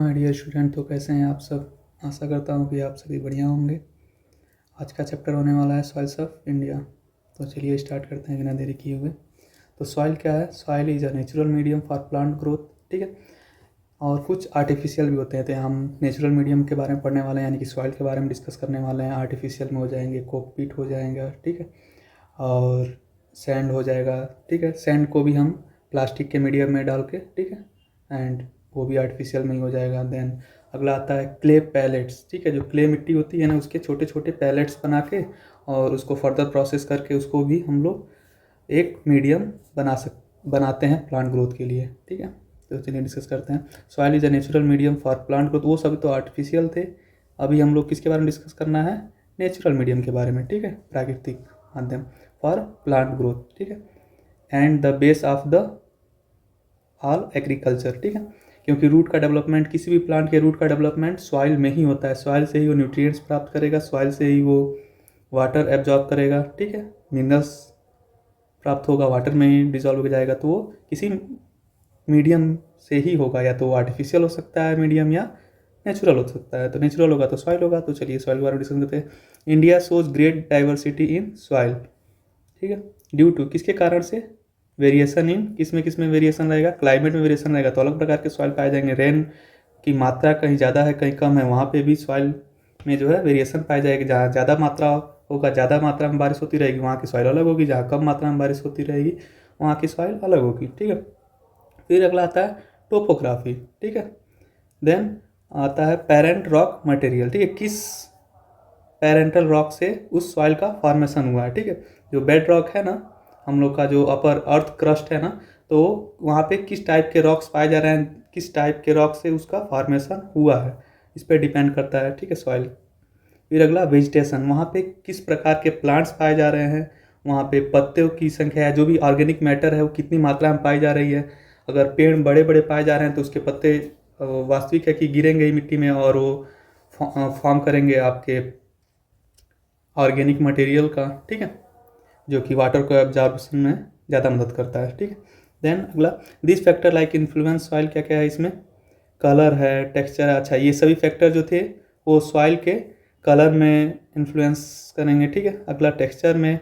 My dear student, तो कैसे हैं आप सब। आशा करता हूँ कि आप सभी बढ़िया होंगे। आज का चैप्टर होने वाला है सॉइल्स ऑफ इंडिया। तो चलिए स्टार्ट करते हैं बिना देरी किए हुए। तो सॉइल क्या है? Soil is a natural medium for plant growth, ठीक है। और कुछ आर्टिफिशियल भी होते हैं। तो हम नेचुरल मीडियम के बारे में पढ़ने वाले हैं, यानी कि सॉइल के बारे में डिस्कस करने वाले हैं। आर्टिफिशियल में हो जाएंगे कोकपीट हो जाएगा, ठीक है, और सैंड हो जाएगा, ठीक है। सैंड को भी हम प्लास्टिक के मीडियम में डाल के, ठीक है, एंड वो भी आर्टिफिशियल में ही हो जाएगा। देन अगला आता है क्ले पैलेट्स, ठीक है। जो क्ले मिट्टी होती है ना, उसके छोटे छोटे पैलेट्स बना के और उसको फर्दर प्रोसेस करके उसको भी हम लोग एक मीडियम बनाते हैं प्लांट ग्रोथ के लिए, ठीक है। तो चलिए डिस्कस करते हैं। Soil is a natural medium for plant growth. वो सभी तो आर्टिफिशियल थे। अभी हम लोग किसके बारे में डिस्कस करना है? नेचुरल मीडियम के बारे में, ठीक है, प्राकृतिक माध्यम फॉर प्लांट ग्रोथ, ठीक है। And the base of the all agriculture, ठीक है। क्योंकि रूट का डेवलपमेंट, किसी भी प्लांट के रूट का डेवलपमेंट सॉइल में ही होता है। सॉइल से ही वो न्यूट्रिएंट्स प्राप्त करेगा, सॉइल से ही वो वाटर एब्जॉर्ब करेगा, ठीक है। मिनरल्स प्राप्त होगा, वाटर में ही डिजॉल्व हो जाएगा। तो वो किसी मीडियम से ही होगा, या तो वो आर्टिफिशियल हो सकता है मीडियम, या नेचुरल हो सकता है। तो नेचुरल होगा तो सॉइल होगा। तो चलिए सॉइल के बारे में डिस्कस करते हैं। India shows great diversity in soil, ठीक है। ड्यू टू, किसके कारण से? वेरिएशन इन, किस में वेरिएशन रहेगा? क्लाइमेट में वेरिएशन रहेगा तो अलग प्रकार के सॉइल पाए जाएंगे। रेन की मात्रा कहीं ज़्यादा है कहीं कम है, वहाँ पे भी सॉइल में जो है वेरिएशन पाई जाएगी। जहाँ ज़्यादा मात्रा होगा, ज़्यादा मात्रा में बारिश होती रहेगी, वहाँ की सॉइल अलग होगी। जहाँ कम मात्रा में बारिश होती रहेगी, वहाँ की सॉइल अलग होगी, ठीक है। फिर अगला आता है टोपोग्राफी, ठीक है। देन आता है पेरेंट रॉक मटेरियल, ठीक है। किस पेरेंटल रॉक से उस सॉइल का फॉर्मेशन हुआ है, ठीक है। जो बेड रॉक है ना, हम लोग का जो अपर अर्थ क्रस्ट है ना, तो वहाँ पे किस टाइप के रॉक्स पाए जा रहे हैं, किस टाइप के रॉक से उसका फॉर्मेशन हुआ है, इस पर डिपेंड करता है, ठीक है, सॉइल। फिर अगला वेजिटेशन, वहाँ पे किस प्रकार के प्लांट्स पाए जा रहे हैं, वहाँ पे पत्तों की संख्या है, जो भी ऑर्गेनिक मैटर है वो कितनी मात्रा में पाई जा रही है। अगर पेड़ बड़े बड़े पाए जा रहे हैं तो उसके पत्ते वास्तविक है कि गिरेंगे ही मिट्टी में और वो फॉर्म करेंगे आपके ऑर्गेनिक मटेरियल का, ठीक है, जो कि वाटर को एब्जॉर्प्शन में ज़्यादा मदद करता है, ठीक है। देन अगला, this factor like influence soil, क्या क्या है इसमें? कलर है, टेक्सचर है। अच्छा, ये सभी फैक्टर जो थे वो सॉइल के कलर में इन्फ्लुएंस करेंगे, ठीक है। अगला, टेक्सचर में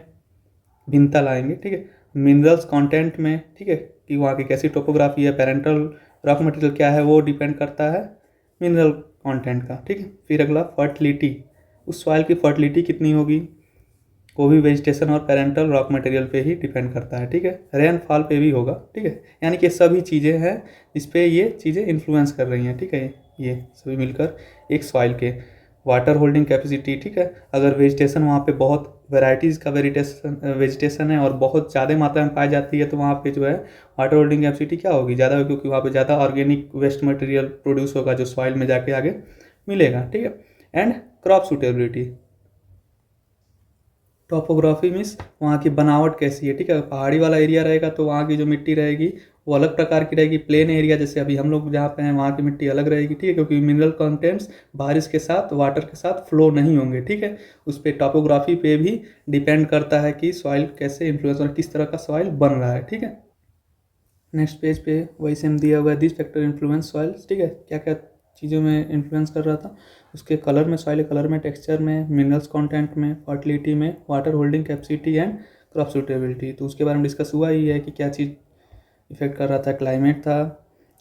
भिन्नता लाएंगे, ठीक है। मिनरल्स कंटेंट में, ठीक है, कि वहाँ की कैसी टोपोग्राफी है, पेरेंटल रॉक मटेरियल क्या है, वो डिपेंड करता है मिनरल कंटेंट का, ठीक है। फिर अगला, फर्टिलिटी, उस सॉइल की फर्टिलिटी कितनी होगी, वो भी वेजिटेशन और पेरेंटल रॉक मटेरियल पे ही डिपेंड करता है, ठीक है। रेनफॉल पे भी होगा, ठीक है। यानी कि सभी चीज़ें हैं इस पर, ये चीज़ें इन्फ्लुएंस कर रही हैं, ठीक है। ये सभी मिलकर एक सॉइल के वाटर होल्डिंग कैपेसिटी, ठीक है। अगर वेजिटेशन वहाँ पे बहुत वेराइटीज़ का वेजिटेशन है और बहुत ज़्यादा मात्रा में पाई जाती है, तो वहाँ पे जो है वाटर होल्डिंग कैपेसिटी क्या होगी? ज़्यादा होगी, क्योंकि वहाँ पे ज़्यादा ऑर्गेनिक वेस्ट मटेरियल प्रोड्यूस होगा जो सॉइल में जाके आगे मिलेगा, ठीक है। And crop suitability, topography means वहाँ की बनावट कैसी है, ठीक है। पहाड़ी वाला एरिया रहेगा तो वहाँ की जो मिट्टी रहेगी वो अलग प्रकार की रहेगी। प्लेन एरिया जैसे अभी हम लोग जहाँ पे हैं, वहाँ की मिट्टी अलग रहेगी, ठीक है, क्योंकि मिनरल कंटेंट्स बारिश के साथ वाटर के साथ फ्लो नहीं होंगे, ठीक है। उस पर टॉपोग्राफी पे भी डिपेंड करता है कि सॉइल कैसे इन्फ्लुएंस और किस तरह का सॉइल बन रहा है, ठीक है। नेक्स्ट पेज पे वही सेम दिया हुआ है, दिस फैक्टर इन्फ्लुएंस सॉइल्स, ठीक है। क्या क्या चीज़ों में इन्फ्लुएंस कर रहा था? उसके कलर में, सॉइल कलर में, टेक्सचर में, मिनरल्स कंटेंट में, फर्टिलिटी में, water holding capacity and crop suitability. तो उसके बारे में डिस्कस हुआ ही है कि क्या चीज़ इफेक्ट कर रहा था। क्लाइमेट था,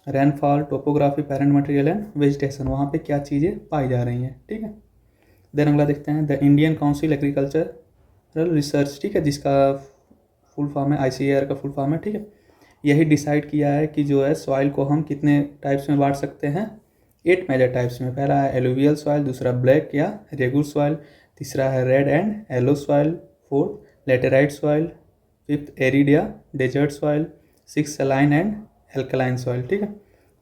rainfall, topography, parent material and vegetation, वहाँ पे क्या चीज़ें पाई जा रही हैं, ठीक है। देन अगला देखते हैं, the Indian council agricultural research, ठीक है, जिसका फुल फॉर्म है ICAR का फुल फॉर्म है, ठीक है। यही डिसाइड किया है कि जो है सॉइल को हम कितने टाइप्स में बांट सकते हैं। 8 मेजर टाइप्स में। पहला है एलुवियल सॉइल, दूसरा ब्लैक या रेगुर सॉइल, तीसरा है red and yellow soil, fourth laterite soil, fifth arid या desert soil, six saline and alkaline soil, ठीक है।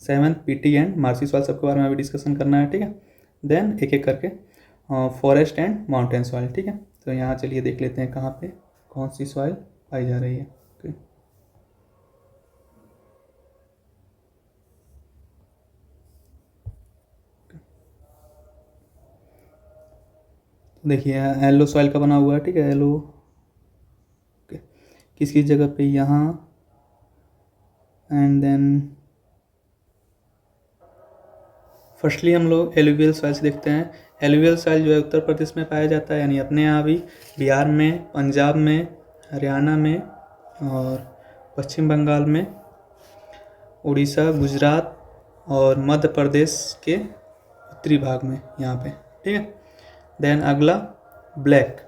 Seventh peaty and marshy soil, सबके बारे में अभी डिस्कशन करना है, ठीक है। देन एक एक करके फॉरेस्ट एंड माउंटेन सॉइल, ठीक है। तो यहाँ चलिए देख लेते हैं कहाँ पे कौन सी सॉइल पाई जा रही है। देखिए येलो सॉइल का बना हुआ है, ठीक है, येलो किस किस जगह पे, यहाँ एंड देन फर्स्टली हम लोग एलुवियल सॉइल्स देखते हैं। एलुवियल सॉइल जो है उत्तर प्रदेश में पाया जाता है, यानी अपने यहाँ भी, बिहार में, पंजाब में, हरियाणा में और पश्चिम बंगाल में, उड़ीसा, गुजरात और मध्य प्रदेश के उत्तरी भाग में यहाँ पे, ठीक है। देन अगला ब्लैक,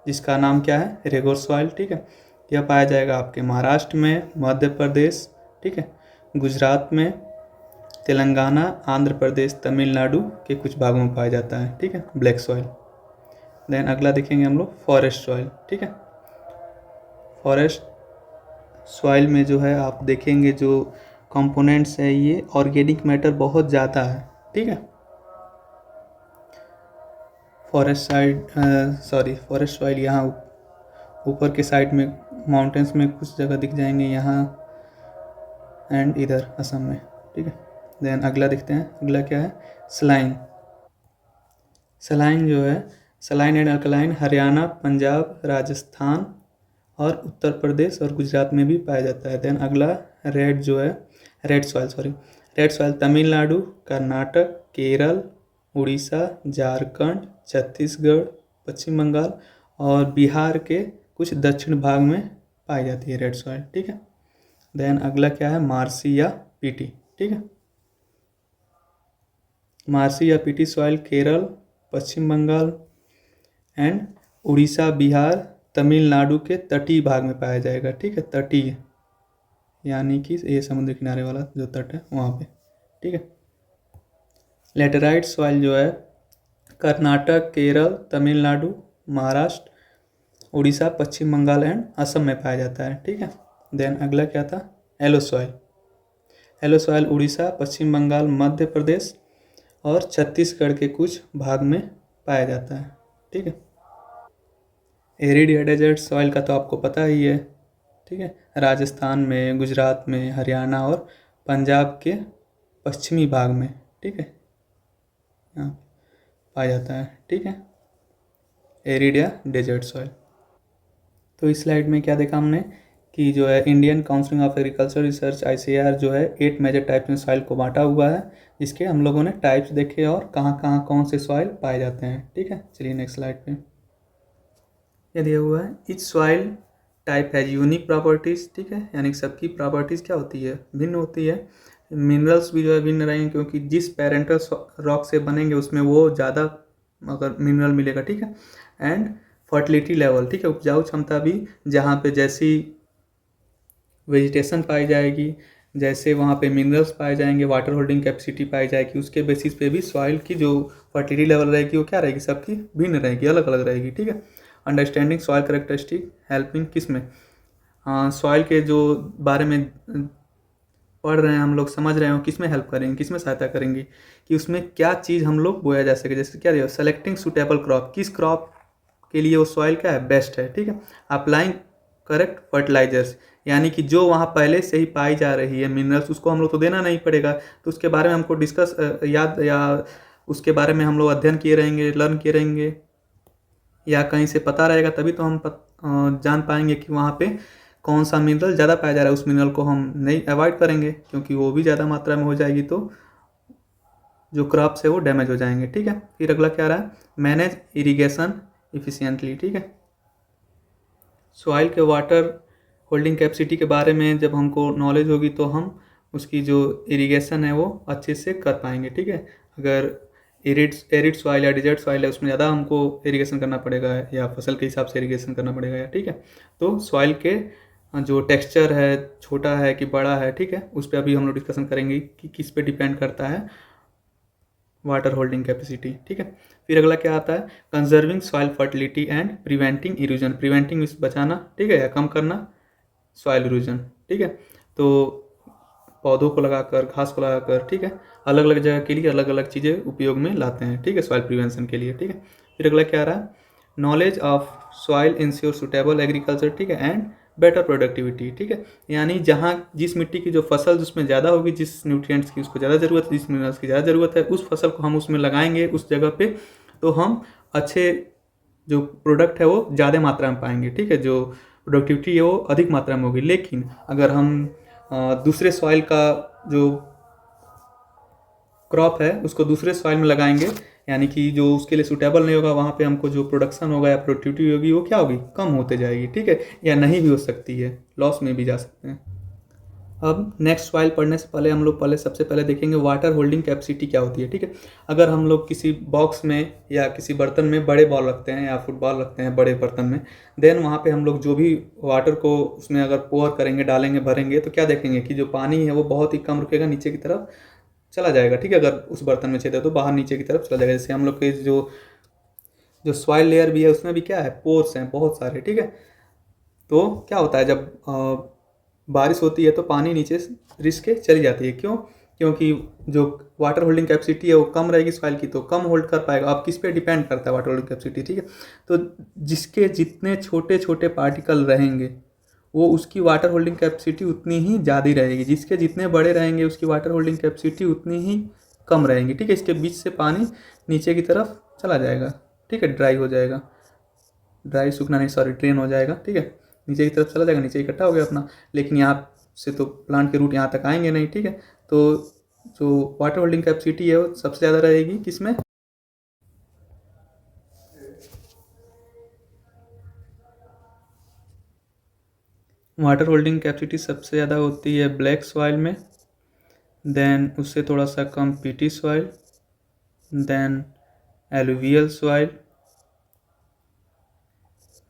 जिसका नाम क्या है, रेगोर सॉइल, ठीक है। यह पाया जाएगा आपके महाराष्ट्र में, मध्य प्रदेश, ठीक है, गुजरात में, तेलंगाना, आंध्र प्रदेश, तमिलनाडु के कुछ भागों में पाया जाता है, ठीक है, ब्लैक सॉइल। देन अगला देखेंगे हम लोग फॉरेस्ट सॉइल, ठीक है। फॉरेस्ट सॉइल में जो है आप देखेंगे जो कंपोनेंट्स है, ये ऑर्गेनिक मैटर बहुत ज़्यादा है, ठीक है। फॉरेस्ट सॉइल यहाँ ऊपर के साइड में माउंटेन्स में कुछ जगह दिख जाएंगे यहाँ एंड इधर असम में, ठीक है। देन अगला देखते हैं, अगला क्या है, सलाइन। सलाइन जो है, saline and alkaline Haryana, Punjab, Rajasthan और उत्तर प्रदेश और गुजरात में भी पाया जाता है। देन अगला रेड जो है, रेड सॉइल तमिलनाडु, कर्नाटक, केरल, उड़ीसा, झारखंड, छत्तीसगढ़, पश्चिम बंगाल और बिहार के कुछ दक्षिण भाग में पाई जाती है रेड सॉइल, ठीक है। देन अगला क्या है, मार्सी या पीटी, ठीक है। मार्सी या peaty soil Kerala, Paschim Bengal and Orissa, Bihar, Tamil Nadu के तटीय भाग में पाया जाएगा, ठीक है। तटीय यानी कि ये समुद्र किनारे वाला जो तट है वहाँ पे, ठीक है। लेटेराइट सॉइल जो है कर्नाटक, केरल, तमिलनाडु, महाराष्ट्र, उड़ीसा, पश्चिम बंगाल एंड असम में पाया जाता है, ठीक है। देन अगला क्या था, येलो सॉइल उड़ीसा, पश्चिम बंगाल, मध्य प्रदेश और छत्तीसगढ़ के कुछ भाग में पाया जाता है, ठीक है। एरिड या डेजर्ट सॉइल का तो आपको पता ही है, ठीक है, राजस्थान में, गुजरात में, हरियाणा और पंजाब के पश्चिमी भाग में, ठीक है, यहाँ पाया जाता है, ठीक है, एरिड या डेजर्ट सॉइल। तो इस स्लाइड में क्या देखा हमने कि जो है Indian council of agriculture research ICAR जो है 8 मेजर टाइप्स में सॉइल को बांटा हुआ है, जिसके हम लोगों ने टाइप्स देखे और कहाँ कहाँ कौन से सॉइल पाए जाते हैं, ठीक है। चलिए नेक्स्ट स्लाइड पे ये दिया हुआ है, etch soil type has unique properties, ठीक है, यानी सबकी प्रॉपर्टीज़ क्या होती है, भिन्न होती है। मिनरल्स भी जो है भिन्न रहेंगे, क्योंकि जिस पेरेंटल रॉक से बनेंगे उसमें वो ज़्यादा अगर मिनरल मिलेगा, ठीक है। एंड फर्टिलिटी लेवल, ठीक है, उपजाऊ क्षमता भी, जहाँ पे जैसी वेजिटेशन पाई जाएगी, जैसे वहाँ पे मिनरल्स पाए जाएंगे, वाटर होल्डिंग कैपेसिटी पाई जाएगी, उसके बेसिस पे भी सॉइल की जो फर्टिलिटी लेवल रहेगी वो क्या रहेगी, सबकी भिन्न रहेगी, अलग अलग रहेगी, ठीक है। अंडरस्टैंडिंग सॉइल करेक्टरिस्टिक हेल्पिंग किस में, हाँ, सॉइल के जो बारे में पढ़ रहे हैं हम लोग, समझ रहे हो, किस में हेल्प करेंगे, किस में सहायता करेंगे कि उसमें क्या चीज़ हम लोग बोया जा सके। जैसे क्या दिया, सेलेक्टिंग सूटेबल क्रॉप, किस क्रॉप के लिए वो सॉइल क्या है, बेस्ट है, ठीक है। अप्लाइंग करेक्ट फर्टिलाइजर्स, यानी कि जो वहाँ पहले से ही पाई जा रही है मिनरल्स, उसको हम लोग तो देना नहीं पड़ेगा, तो उसके बारे में हमको डिस्कस याद या उसके बारे में हम लोग अध्ययन किए रहेंगे, लर्न किए रहेंगे, या कहीं से पता रहेगा, तभी तो हम जान पाएंगे कि वहाँ पे कौन सा मिनरल ज़्यादा पाया जा रहा है। उस मिनरल को हम नहीं अवॉइड करेंगे, क्योंकि वो भी ज़्यादा मात्रा में हो जाएगी तो जो क्रॉप्स है वो डैमेज हो जाएंगे, ठीक है। फिर अगला क्या रहा है, मैनेज इरिगेशन इफिशिएंटली, ठीक है। सॉइल के वाटर होल्डिंग कैपेसिटी के बारे में जब हमको नॉलेज होगी तो हम उसकी जो इरिगेशन है वो अच्छे से कर पाएंगे, ठीक है। अगर एरिड सॉइल या डिजर्ट सॉइल है, उसमें ज़्यादा हमको इरिगेशन करना पड़ेगा या फसल के हिसाब से इरिगेशन करना पड़ेगा, ठीक है। तो सॉइल के जो टेक्सचर है, छोटा है कि बड़ा है, ठीक है, उस पर अभी हम लोग डिस्कशन करेंगे कि किस पे डिपेंड करता है वाटर होल्डिंग कैपेसिटी, ठीक है। फिर अगला क्या आता है, conserving soil fertility and preventing erosion, preventing means बचाना, ठीक है, या कम करना सॉइल इरोजन, ठीक है। तो पौधों को लगाकर, घास को लगाकर, ठीक है, अलग अलग जगह के लिए अलग अलग चीज़ें उपयोग में लाते हैं, ठीक है, सॉइल प्रिवेंशन के लिए, ठीक है। फिर अगला क्या आ रहा है, knowledge of soil ensure suitable agriculture, ठीक है, एंड बेटर प्रोडक्टिविटी, ठीक है, यानी जहाँ जिस मिट्टी की जो फसल जिसमें ज़्यादा होगी, जिस न्यूट्रिएंट्स की उसको ज़्यादा ज़रूरत है, जिस मिनरल्स की ज़्यादा ज़रूरत है, उस फसल को हम उसमें लगाएंगे उस जगह पे, तो हम अच्छे जो प्रोडक्ट है वो ज़्यादा मात्रा में पाएंगे, ठीक है, जो प्रोडक्टिविटी है वो अधिक मात्रा में होगी। लेकिन अगर हम दूसरे सॉइल का जो क्रॉप है उसको दूसरे सॉइल में लगाएंगे, यानी कि जो उसके लिए सूटेबल नहीं होगा वहाँ पे हमको जो प्रोडक्शन होगा या प्रोडक्टिविटी होगी वो क्या होगी, कम होते जाएगी, ठीक है, या नहीं भी हो सकती है, लॉस में भी जा सकते हैं। अब नेक्स्ट सॉइल पढ़ने से पहले हम लोग सबसे पहले देखेंगे वाटर होल्डिंग कैपेसिटी क्या होती है, ठीक है। अगर हम लोग किसी बॉक्स में या किसी बर्तन में बड़े बॉल रखते हैं या फुटबॉल रखते हैं बड़े बर्तन में, देन वहाँ पे हम लोग जो भी वाटर को उसमें अगर पोर करेंगे, डालेंगे, भरेंगे, तो क्या देखेंगे कि जो पानी है वो बहुत ही कम रुकेगा, नीचे की तरफ चला जाएगा, ठीक है। अगर उस बर्तन में छेद है तो बाहर नीचे की तरफ चला जाएगा। जैसे हम लोग के जो जो सॉइल लेयर भी है उसमें भी क्या है, पोर्स हैं बहुत सारे, ठीक है। तो क्या होता है जब बारिश होती है तो पानी नीचे रिस के चली जाती है, क्यों, क्योंकि जो वाटर होल्डिंग कैपेसिटी है वो कम रहेगी सॉइल की, तो कम होल्ड कर पाएगा। अब किस पे डिपेंड करता है वाटर होल्डिंग कैपेसिटी, ठीक है। तो जिसके जितने छोटे छोटे पार्टिकल रहेंगे वो उसकी वाटर होल्डिंग कैपेसिटी उतनी ही ज़्यादा रहेगी, जिसके जितने बड़े रहेंगे उसकी वाटर होल्डिंग कैपेसिटी उतनी ही कम रहेंगी, ठीक है। इसके बीच से पानी नीचे की तरफ चला जाएगा, ठीक है, ड्राई हो जाएगा, ड्राई सूखना नहीं, सॉरी, ड्रेन हो जाएगा, ठीक है, नीचे की तरफ चला जाएगा, नीचे इकट्ठा हो गया अपना। लेकिन यहाँ से तो प्लांट के रूट यहाँ तक आएंगे नहीं, ठीक है। तो जो वाटर होल्डिंग कैपेसिटी है वो सबसे ज़्यादा रहेगी किसमें, वाटर होल्डिंग कैपेसिटी सबसे ज़्यादा होती है ब्लैक सॉइल में, देन उससे थोड़ा सा कम peaty soil, then alluvial soil,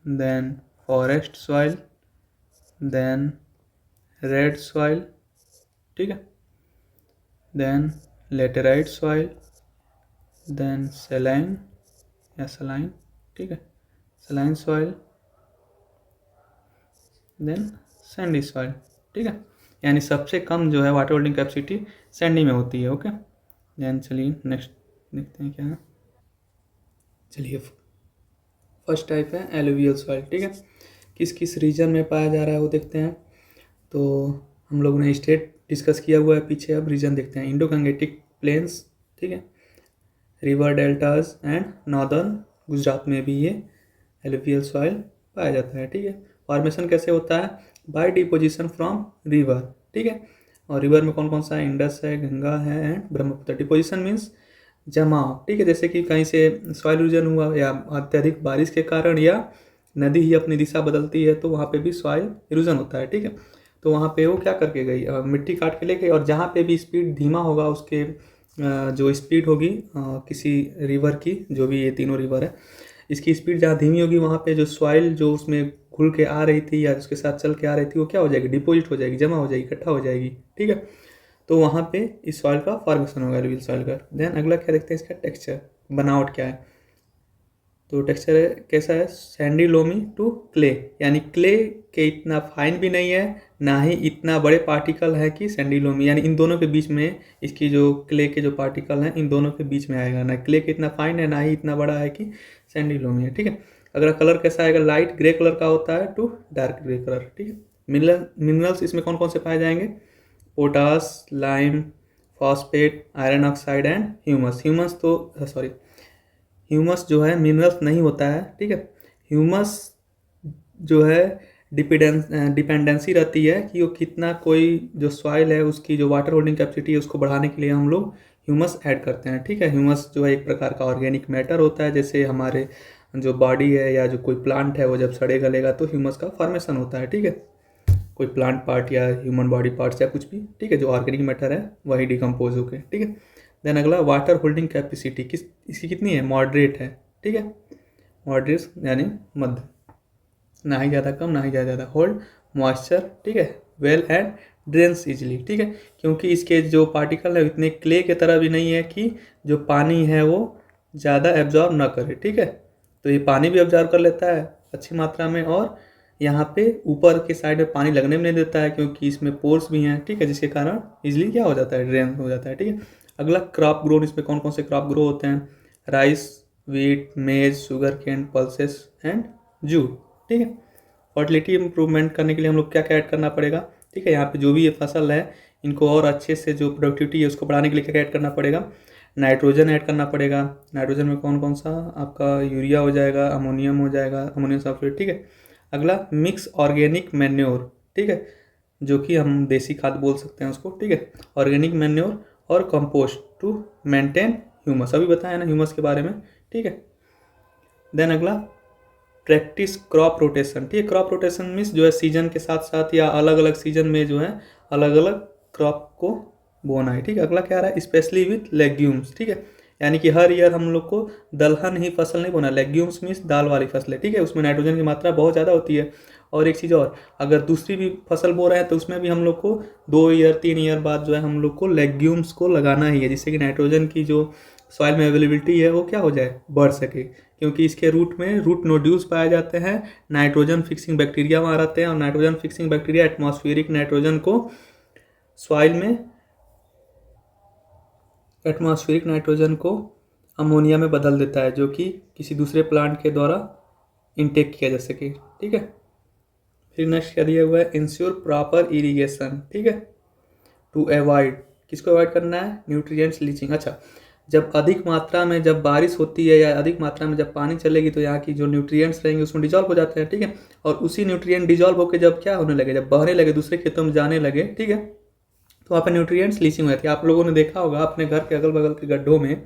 then forest soil, then red soil, ठीक है, then laterite soil, then saline या सलाइन, ठीक है, saline soil, then sandy soil, ठीक है। यानी सबसे कम जो है वाटर होल्डिंग कैपेसिटी सैंडी में होती है, ओके। देन चलिए नेक्स्ट देखते हैं क्या है। चलिए फर्स्ट टाइप है एलुवियल सॉइल, ठीक है। किस किस रीजन में पाया जा रहा है वो देखते हैं। तो हम लोगों ने स्टेट डिस्कस किया हुआ है पीछे, अब रीजन देखते हैं। इंडो गंगेटिक प्लेन्स, ठीक है, river deltas and northern Gujarat में भी ये एलुवियल सॉइल पाया जाता है, ठीक है। फॉर्मेशन कैसे होता है, बाय डिपोजिशन फ्रॉम रिवर, ठीक है। और रिवर में कौन कौन सा है, इंडस है, गंगा है एंड ब्रह्मपुत्र। डिपोजिशन मीन्स जमाव, ठीक है, जैसे कि कहीं से सॉइल इरोजन हुआ या अत्यधिक बारिश के कारण या नदी ही अपनी दिशा बदलती है तो वहाँ पे भी सॉइल इरोजन होता है, ठीक है। तो वहाँ पे वो क्या करके गई, मिट्टी काट के ले गई, और जहाँ पे भी स्पीड धीमा होगा उसके जो स्पीड होगी किसी रिवर की, जो भी ये तीनों रिवर है, इसकी स्पीड जहाँ धीमी होगी वहाँ पे जो सॉइल जो उसमें घुल के आ रही थी या उसके साथ चल के आ रही थी वो क्या हो जाएगी, डिपोजिट हो जाएगी, जमा हो जाएगी, इकट्ठा हो जाएगी, ठीक है। तो वहाँ पे इस सॉइल का फॉर्मेशन होगा, एलुवियल सॉइल का। देन अगला क्या देखते हैं, इसका टेक्सचर, बनावट क्या है। तो टेक्सचर है कैसा है, सैंडी लोमी टू क्ले, यानी क्ले के इतना फाइन भी नहीं है, ना ही इतना बड़े पार्टिकल है कि सैंडी लोमी, यानी इन दोनों के बीच में इसकी जो क्ले के जो पार्टिकल हैं इन दोनों के बीच में आएगा, ना क्ले के इतना फाइन है ना ही इतना बड़ा है कि सैंडी लोमी है, ठीक है। अगला कलर कैसा आएगा, लाइट ग्रे कलर का होता है टू डार्क ग्रे कलर, ठीक है। मिनरल्स इसमें कौन कौन से पाए जाएंगे, potash, lime, phosphate, iron oxide and humus. Humus तो सॉरी, ह्यूमस जो है मिनरल्स नहीं होता है, ठीक है। ह्यूमस जो है डिपेंडेंसी रहती है कि वो कितना, कोई जो सॉइल है उसकी जो वाटर होल्डिंग कैपेसिटी है उसको बढ़ाने के लिए हम लोग ह्यूमस ऐड करते हैं, ठीक है। ह्यूमस जो है एक प्रकार का ऑर्गेनिक मैटर होता है, जैसे हमारे जो बॉडी है या जो कोई प्लांट है वो जब सड़े गलेगा तो ह्यूमस का फॉर्मेशन होता है, ठीक है। कोई प्लांट पार्ट या ह्यूमन बॉडी पार्ट्स या कुछ भी, ठीक है, जो ऑर्गेनिक मैटर है वही डिकम्पोज होके, ठीक है। देन अगला वाटर होल्डिंग कैपेसिटी इसकी कितनी है, मॉडरेट है, ठीक है, मॉडरेट यानी मध्य, ना ही ज़्यादा कम ना ही ज़्यादा ज़्यादा। होल्ड मॉइस्चर, ठीक है, वेल एंड ड्रेन्स इजली, ठीक है, क्योंकि इसके जो पार्टिकल है इतने क्ले के तरह भी नहीं है कि जो पानी है वो ज़्यादा एब्जॉर्ब ना करे, ठीक है। तो ये पानी भी एब्जॉर्ब कर लेता है अच्छी मात्रा में, और यहाँ पे ऊपर के साइड में पानी लगने में नहीं देता है क्योंकि इसमें पोर्स भी हैं, ठीक है, जिसके कारण इजीली क्या हो जाता है, ड्रेन हो जाता है, ठीक है। अगला क्रॉप ग्रोन, इसमें कौन कौन से क्रॉप ग्रो होते हैं, rice, wheat, maize, sugar cane, pulses and jute, ठीक है। फर्टिलिटी इंप्रूवमेंट करने के लिए हम लोग क्या क्या ऐड करना पड़ेगा, ठीक है, यहाँ पे जो भी ये फसल है इनको और अच्छे से जो प्रोडक्टिविटी है उसको बढ़ाने के लिए क्या क्या ऐड करना पड़ेगा, नाइट्रोजन ऐड करना पड़ेगा। नाइट्रोजन में कौन कौन सा, आपका यूरिया हो जाएगा, अमोनियम हो जाएगा, अमोनियम सल्फेट, ठीक है। अगला मिक्स ऑर्गेनिक मैन्योर, ठीक है, जो कि हम देसी खाद बोल सकते हैं उसको, ठीक है, ऑर्गेनिक मैन्योर और कंपोस्ट टू मेंटेन ह्यूमस, अभी बताया ना ह्यूमस के बारे में, ठीक है। देन अगला प्रैक्टिस क्रॉप रोटेशन, ठीक है। क्रॉप रोटेशन मीन्स जो है सीजन के साथ साथ या अलग अलग सीजन में जो है अलग अलग क्रॉप को बोना है, ठीक है। अगला क्या आ रहा है, स्पेशली विथ लेग्यूम्स, ठीक है। यानी कि हर ईयर हम लोग को दलहन ही फसल नहीं बोना, लेग्यूम्स मीन्स दाल वाली फसलें, ठीक है। उसमें नाइट्रोजन की मात्रा बहुत ज़्यादा होती है। और एक चीज़ और, अगर दूसरी भी फसल बो रहे हैं तो उसमें भी हम लोग को 2 ईयर 3 ईयर बाद जो है हम लोग को लेग्यूम्स को लगाना ही है, जिससे कि नाइट्रोजन की जो सॉइल में अवेलेबिलिटी है वो क्या हो जाए, बढ़ सके। क्योंकि इसके रूट में रूट नोड्यूल्स पाए जाते हैं, नाइट्रोजन फिक्सिंग बैक्टीरिया वहाँ रहते हैं, और nitrogen fixing bacteria atmospheric nitrogen को सॉइल में एटमॉस्फेरिक नाइट्रोजन को अमोनिया में बदल देता है, जो कि किसी दूसरे प्लांट के द्वारा इनटेक किया जा सके, ठीक है। फिर नेक्स्ट क्या दिया हुआ है, इंश्योर प्रॉपर इरिगेशन, ठीक है, टू अवॉइड, किसको अवॉइड करना है, न्यूट्रिएंट्स लीचिंग। अच्छा, जब अधिक मात्रा में जब बारिश होती है या अधिक मात्रा में जब पानी चलेगी तो यहाँ की जो न्यूट्रिएंट्स रहेंगे उसमें डिजॉल्व हो जाते हैं, ठीक है। और उसी न्यूट्रिएंट डिजॉल्व होकर जब क्या होने लगे, जब बहने लगे, दूसरे खेतों में जाने लगे, ठीक है, तो वहाँ पर न्यूट्रिएंट्स लीचिंग हो जाती है। आप लोगों ने देखा होगा अपने घर के अगल बगल के गड्ढों में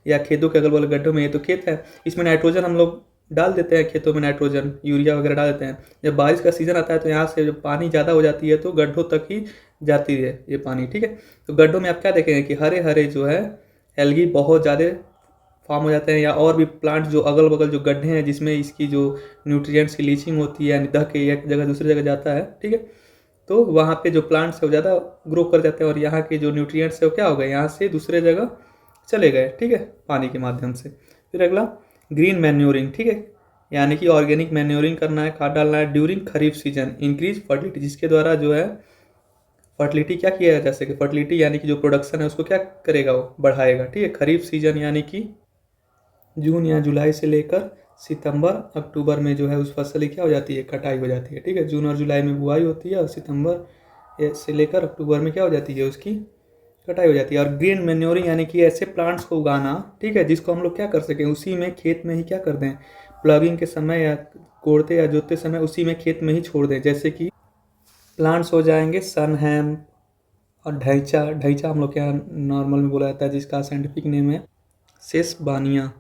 या खेतों के अगल बगल गड्ढों में, ये तो खेत है, इसमें नाइट्रोजन हम लोग डाल देते हैं, खेतों में नाइट्रोजन यूरिया वगैरह डाल देते हैं। जब बारिश का सीज़न आता है तो यहाँ से जब पानी ज़्यादा हो जाती है तो गड्ढों तक ही जाती है ये पानी, ठीक है। तो गड्ढों में आप क्या देखेंगे कि हरे हरे जो है एल्गी बहुत ज़्यादा फॉर्म हो जाते हैं, या और भी प्लांट जो अगल बगल जो गड्ढे हैं जिसमें इसकी जो न्यूट्रिएंट्स की लीचिंग होती है, निदह के एक जगह दूसरी जगह जाता है, ठीक है, तो वहाँ पे जो प्लांट्स है वो ज़्यादा ग्रो कर जाते हैं और यहाँ के जो न्यूट्रिएंट्स है वो क्या हो गए, यहाँ से दूसरे जगह चले गए, ठीक है, पानी के माध्यम से। फिर अगला ग्रीन मैन्योरिंग, ठीक है, यानी कि ऑर्गेनिक मैन्योरिंग करना है, खाद डालना है ड्यूरिंग खरीफ सीजन, इंक्रीज फर्टिलिटी, जिसके द्वारा जो है फर्टिलिटी क्या किया जा सके, फर्टिलिटी यानी कि जो प्रोडक्शन है उसको क्या करेगा, वो बढ़ाएगा, ठीक है। खरीफ सीजन यानी कि जून या जुलाई से लेकर सितंबर अक्टूबर में जो है उस फसल की क्या हो जाती है, कटाई हो जाती है, ठीक है। जून और जुलाई में बुआई होती है और सितंबर से लेकर अक्टूबर में क्या हो जाती है, उसकी कटाई हो जाती है। और ग्रीन मैन्योरिंग यानी कि ऐसे प्लांट्स को उगाना, ठीक है, जिसको हम लोग क्या कर सकें, उसी में खेत में ही क्या कर दें, प्लगिंग के समय या कोड़ते या जोतते समय उसी में खेत में ही छोड़ दें। जैसे कि प्लांट्स हो जाएंगे सनहैम और ढैंचा, ढैंचा हम लोग क्या नॉर्मल में बोला जाता है, जिसका साइंटिफिक नेम है सेसबानिया।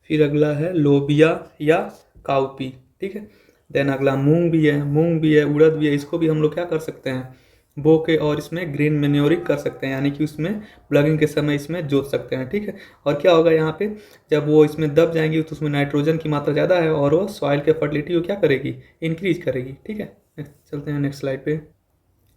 फिर अगला है लोबिया या काउपी, ठीक है। देन अगला मूंग भी है, मूंग भी है, उड़द भी है, इसको भी हम लोग क्या कर सकते हैं, बो के और इसमें ग्रीन मैन्योरिंग कर सकते हैं, यानी कि उसमें प्लगिंग के समय इसमें जोत सकते हैं, ठीक है। और क्या होगा यहाँ पे, जब वो इसमें दब जाएंगी तो उसमें नाइट्रोजन की मात्रा ज़्यादा है और वो सॉइल के फर्टिलिटी को क्या करेगी, इंक्रीज करेगी, ठीक है। चलते हैं नेक्स्ट स्लाइड पे।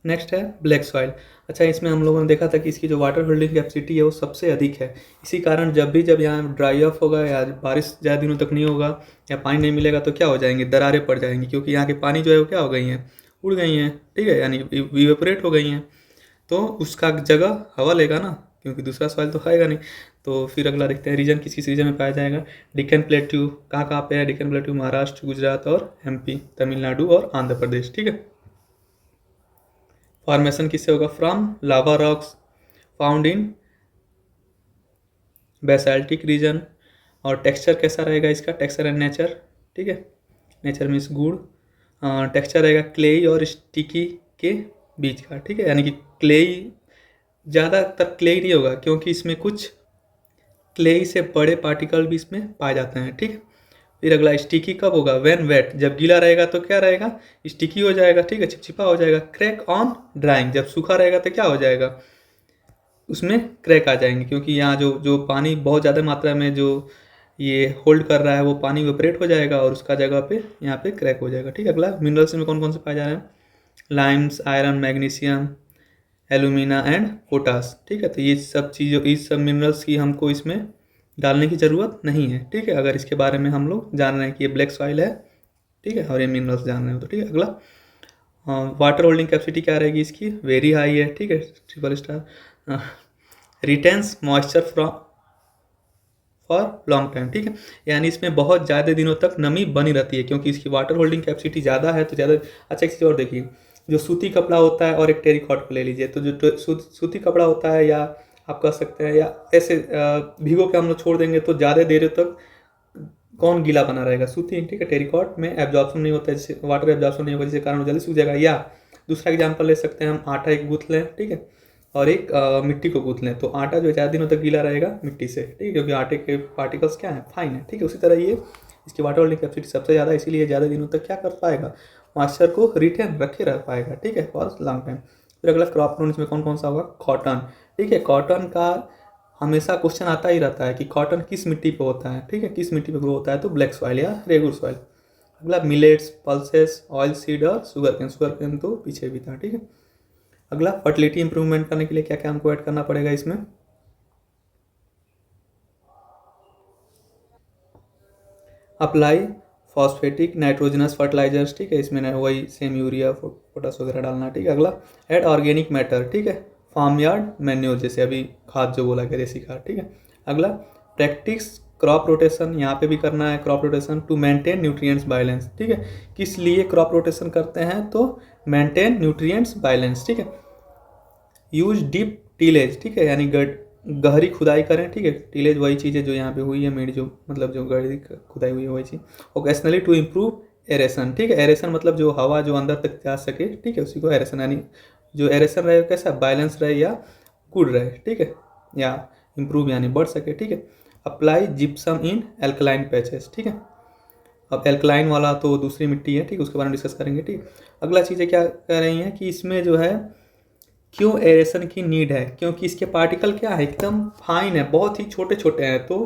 नेक्स्ट है ब्लैक सॉइल। अच्छा, इसमें हम लोगों ने देखा था कि इसकी जो वाटर होल्डिंग कैपेसिटी है वो सबसे अधिक है। इसी कारण जब यहाँ ड्राई ऑफ होगा या बारिश ज़्यादा दिनों तक नहीं होगा या पानी नहीं मिलेगा तो क्या हो जाएंगे, दरारें पड़ जाएंगी, क्योंकि यहाँ के पानी जो है वो क्या हो गई हैं, उड़ गई हैं, ठीक है, यानी इवेपोरेट हो गई हैं। तो उसका जगह हवा लेगा ना, क्योंकि दूसरा सॉइल तो खाएगा नहीं। तो फिर अगला देखते हैं रीजन किस किस रीजन में पाया जाएगा। डिक्कन प्लेट्यू कहाँ पे है, डिक्कन प्लेट्यू महाराष्ट्र, गुजरात और एमपी, तमिलनाडु और आंध्र प्रदेश, ठीक है। फॉर्मेशन किससे होगा, from lava rocks found in basaltic region. और टेक्सचर कैसा रहेगा इसका, टेक्सचर एंड नेचर, ठीक है, नेचर मीन्स गुड़, टेक्सचर रहेगा क्लेई और स्टिकी के बीच का, ठीक है, यानी कि क्लेई, ज़्यादातर क्लेई नहीं होगा क्योंकि इसमें कुछ क्लेई से बड़े पार्टिकल भी इसमें पाए जाते हैं, ठीक है। फिर अगला स्टिकी कब होगा, व्हेन वेट, जब गीला रहेगा तो क्या रहेगा, स्टिकी हो जाएगा, ठीक है, चिपचिपा हो जाएगा। क्रैक ऑन ड्राइंग, जब सूखा रहेगा तो क्या हो जाएगा, उसमें क्रैक आ जाएंगे, क्योंकि यहाँ जो जो पानी बहुत ज़्यादा मात्रा में जो ये होल्ड कर रहा है वो पानी वेपरेट हो जाएगा और उसका जगह पे यहाँ पे क्रैक हो जाएगा, ठीक है। अगला मिनरल्स में कौन कौन से पाए जा रहे हैं, Lyme's, iron, magnesium, alumina and potash, ठीक है। तो ये सब चीज़ों, इस सब मिनरल्स की हमको इसमें डालने की ज़रूरत नहीं है, ठीक है, अगर इसके बारे में हम लोग जान रहे हैं कि ये ब्लैक सॉइल है, ठीक है, और ये मिनरल्स जान रहे हो तो, ठीक है। अगला वाटर होल्डिंग कैपेसिटी क्या रहेगी इसकी, वेरी हाई है, ठीक है, triple star. रिटेंस moisture from for long time, ठीक है, यानी इसमें बहुत ज़्यादा दिनों तक नमी बनी रहती है क्योंकि इसकी वाटर होल्डिंग कैपेसिटी ज़्यादा है तो ज़्यादा। अच्छा, एक चीज़ और देखिए, जो सूती कपड़ा होता है और एक टेरिकॉट को ले लीजिए, तो जो सूती कपड़ा होता है या आप कह सकते हैं या ऐसे भिगो के हम लोग छोड़ देंगे तो ज़्यादा देर तक कौन गीला बना रहेगा, सूती, ठीक है। टेरिकॉट में एब्जॉर्प्शन नहीं होता है, जिससे वाटर एब्जॉर्प्शन नहीं होगा, जिसके कारण वो जल्दी सूख जाएगा। या दूसरा एग्जाम्पल ले सकते हैं हम, आटा एक गूँथ लें, ठीक है, और एक मिट्टी को गूंथ लें, तो आटा जो है ज़्यादा दिनों तक गीला रहेगा मिट्टी से, ठीक है, क्योंकि आटे के पार्टिकल्स क्या हैं, फाइन है, ठीक है। उसी तरह ये इसकी वाटर होल्डिंग कैपेसिटी सबसे ज़्यादा, इसीलिए ज़्यादा दिनों तक क्या कर पाएगा, मॉइस्चर को रिटेन रखे रह पाएगा, ठीक है, फॉर लॉन्ग टाइम। फिर अगला क्रॉप प्रोन, इसमें कौन कौन सा होगा, कॉटन, ठीक है। कॉटन का हमेशा क्वेश्चन आता ही रहता है कि कॉटन किस मिट्टी पे होता है, ठीक है, किस मिट्टी पे ग्रो होता है, तो ब्लैक सॉइल या रेगुलर सॉइल। अगला मिलेट्स, पल्सेस, ऑयल सीड और शुगर केन तो पीछे भी था, ठीक है। अगला फर्टिलिटी इंप्रूवमेंट करने के लिए क्या क्या हमको ऐड करना पड़ेगा इसमें, अप्लाई फॉस्फेटिक नाइट्रोजनस फर्टिलाइजर्स, ठीक है, इसमें वही सेम यूरिया पोटास वगैरह डालना, ठीक है। अगला ऐड ऑर्गेनिक मैटर, ठीक है, फार्म यार्ड मैन्योर, जैसे अभी खाद जो बोला गया देसी खाद, ठीक है। अगला प्रैक्टिस क्रॉप रोटेशन, यहाँ पे भी करना है crop rotation to maintain nutrients balance, ठीक है। किस लिए क्रॉप रोटेशन करते हैं, तो मेंटेन न्यूट्रिएंट्स बैलेंस, ठीक है। यूज डीप टीलेज, ठीक है, यानी गहरी खुदाई करें, ठीक है। टीलेज वही चीज़ है जो यहाँ पे हुई है, मेरी जो मतलब जो गहरी खुदाई हुई है वही चीज़। ओकेशनली टू इम्प्रूव एरेशन, ठीक है, एरेशन मतलब जो हवा जो अंदर तक जा सके, ठीक है, उसी को एरेशन, यानी जो एरेशन रहे कैसा, बैलेंस रहे या गुड रहे, ठीक है, या इम्प्रूव यानी बढ़ सके, ठीक है। Apply gypsum in alkaline patches, ठीक है। अब एल्कलाइन वाला तो दूसरी मिट्टी है, ठीक है, उसके बारे में डिस्कस करेंगे, ठीक है। अगला चीज़ें क्या कह रही हैं कि इसमें जो है क्यों एरेशन की नीड है, क्योंकि इसके पार्टिकल क्या है, एकदम फाइन है, बहुत ही छोटे छोटे हैं। तो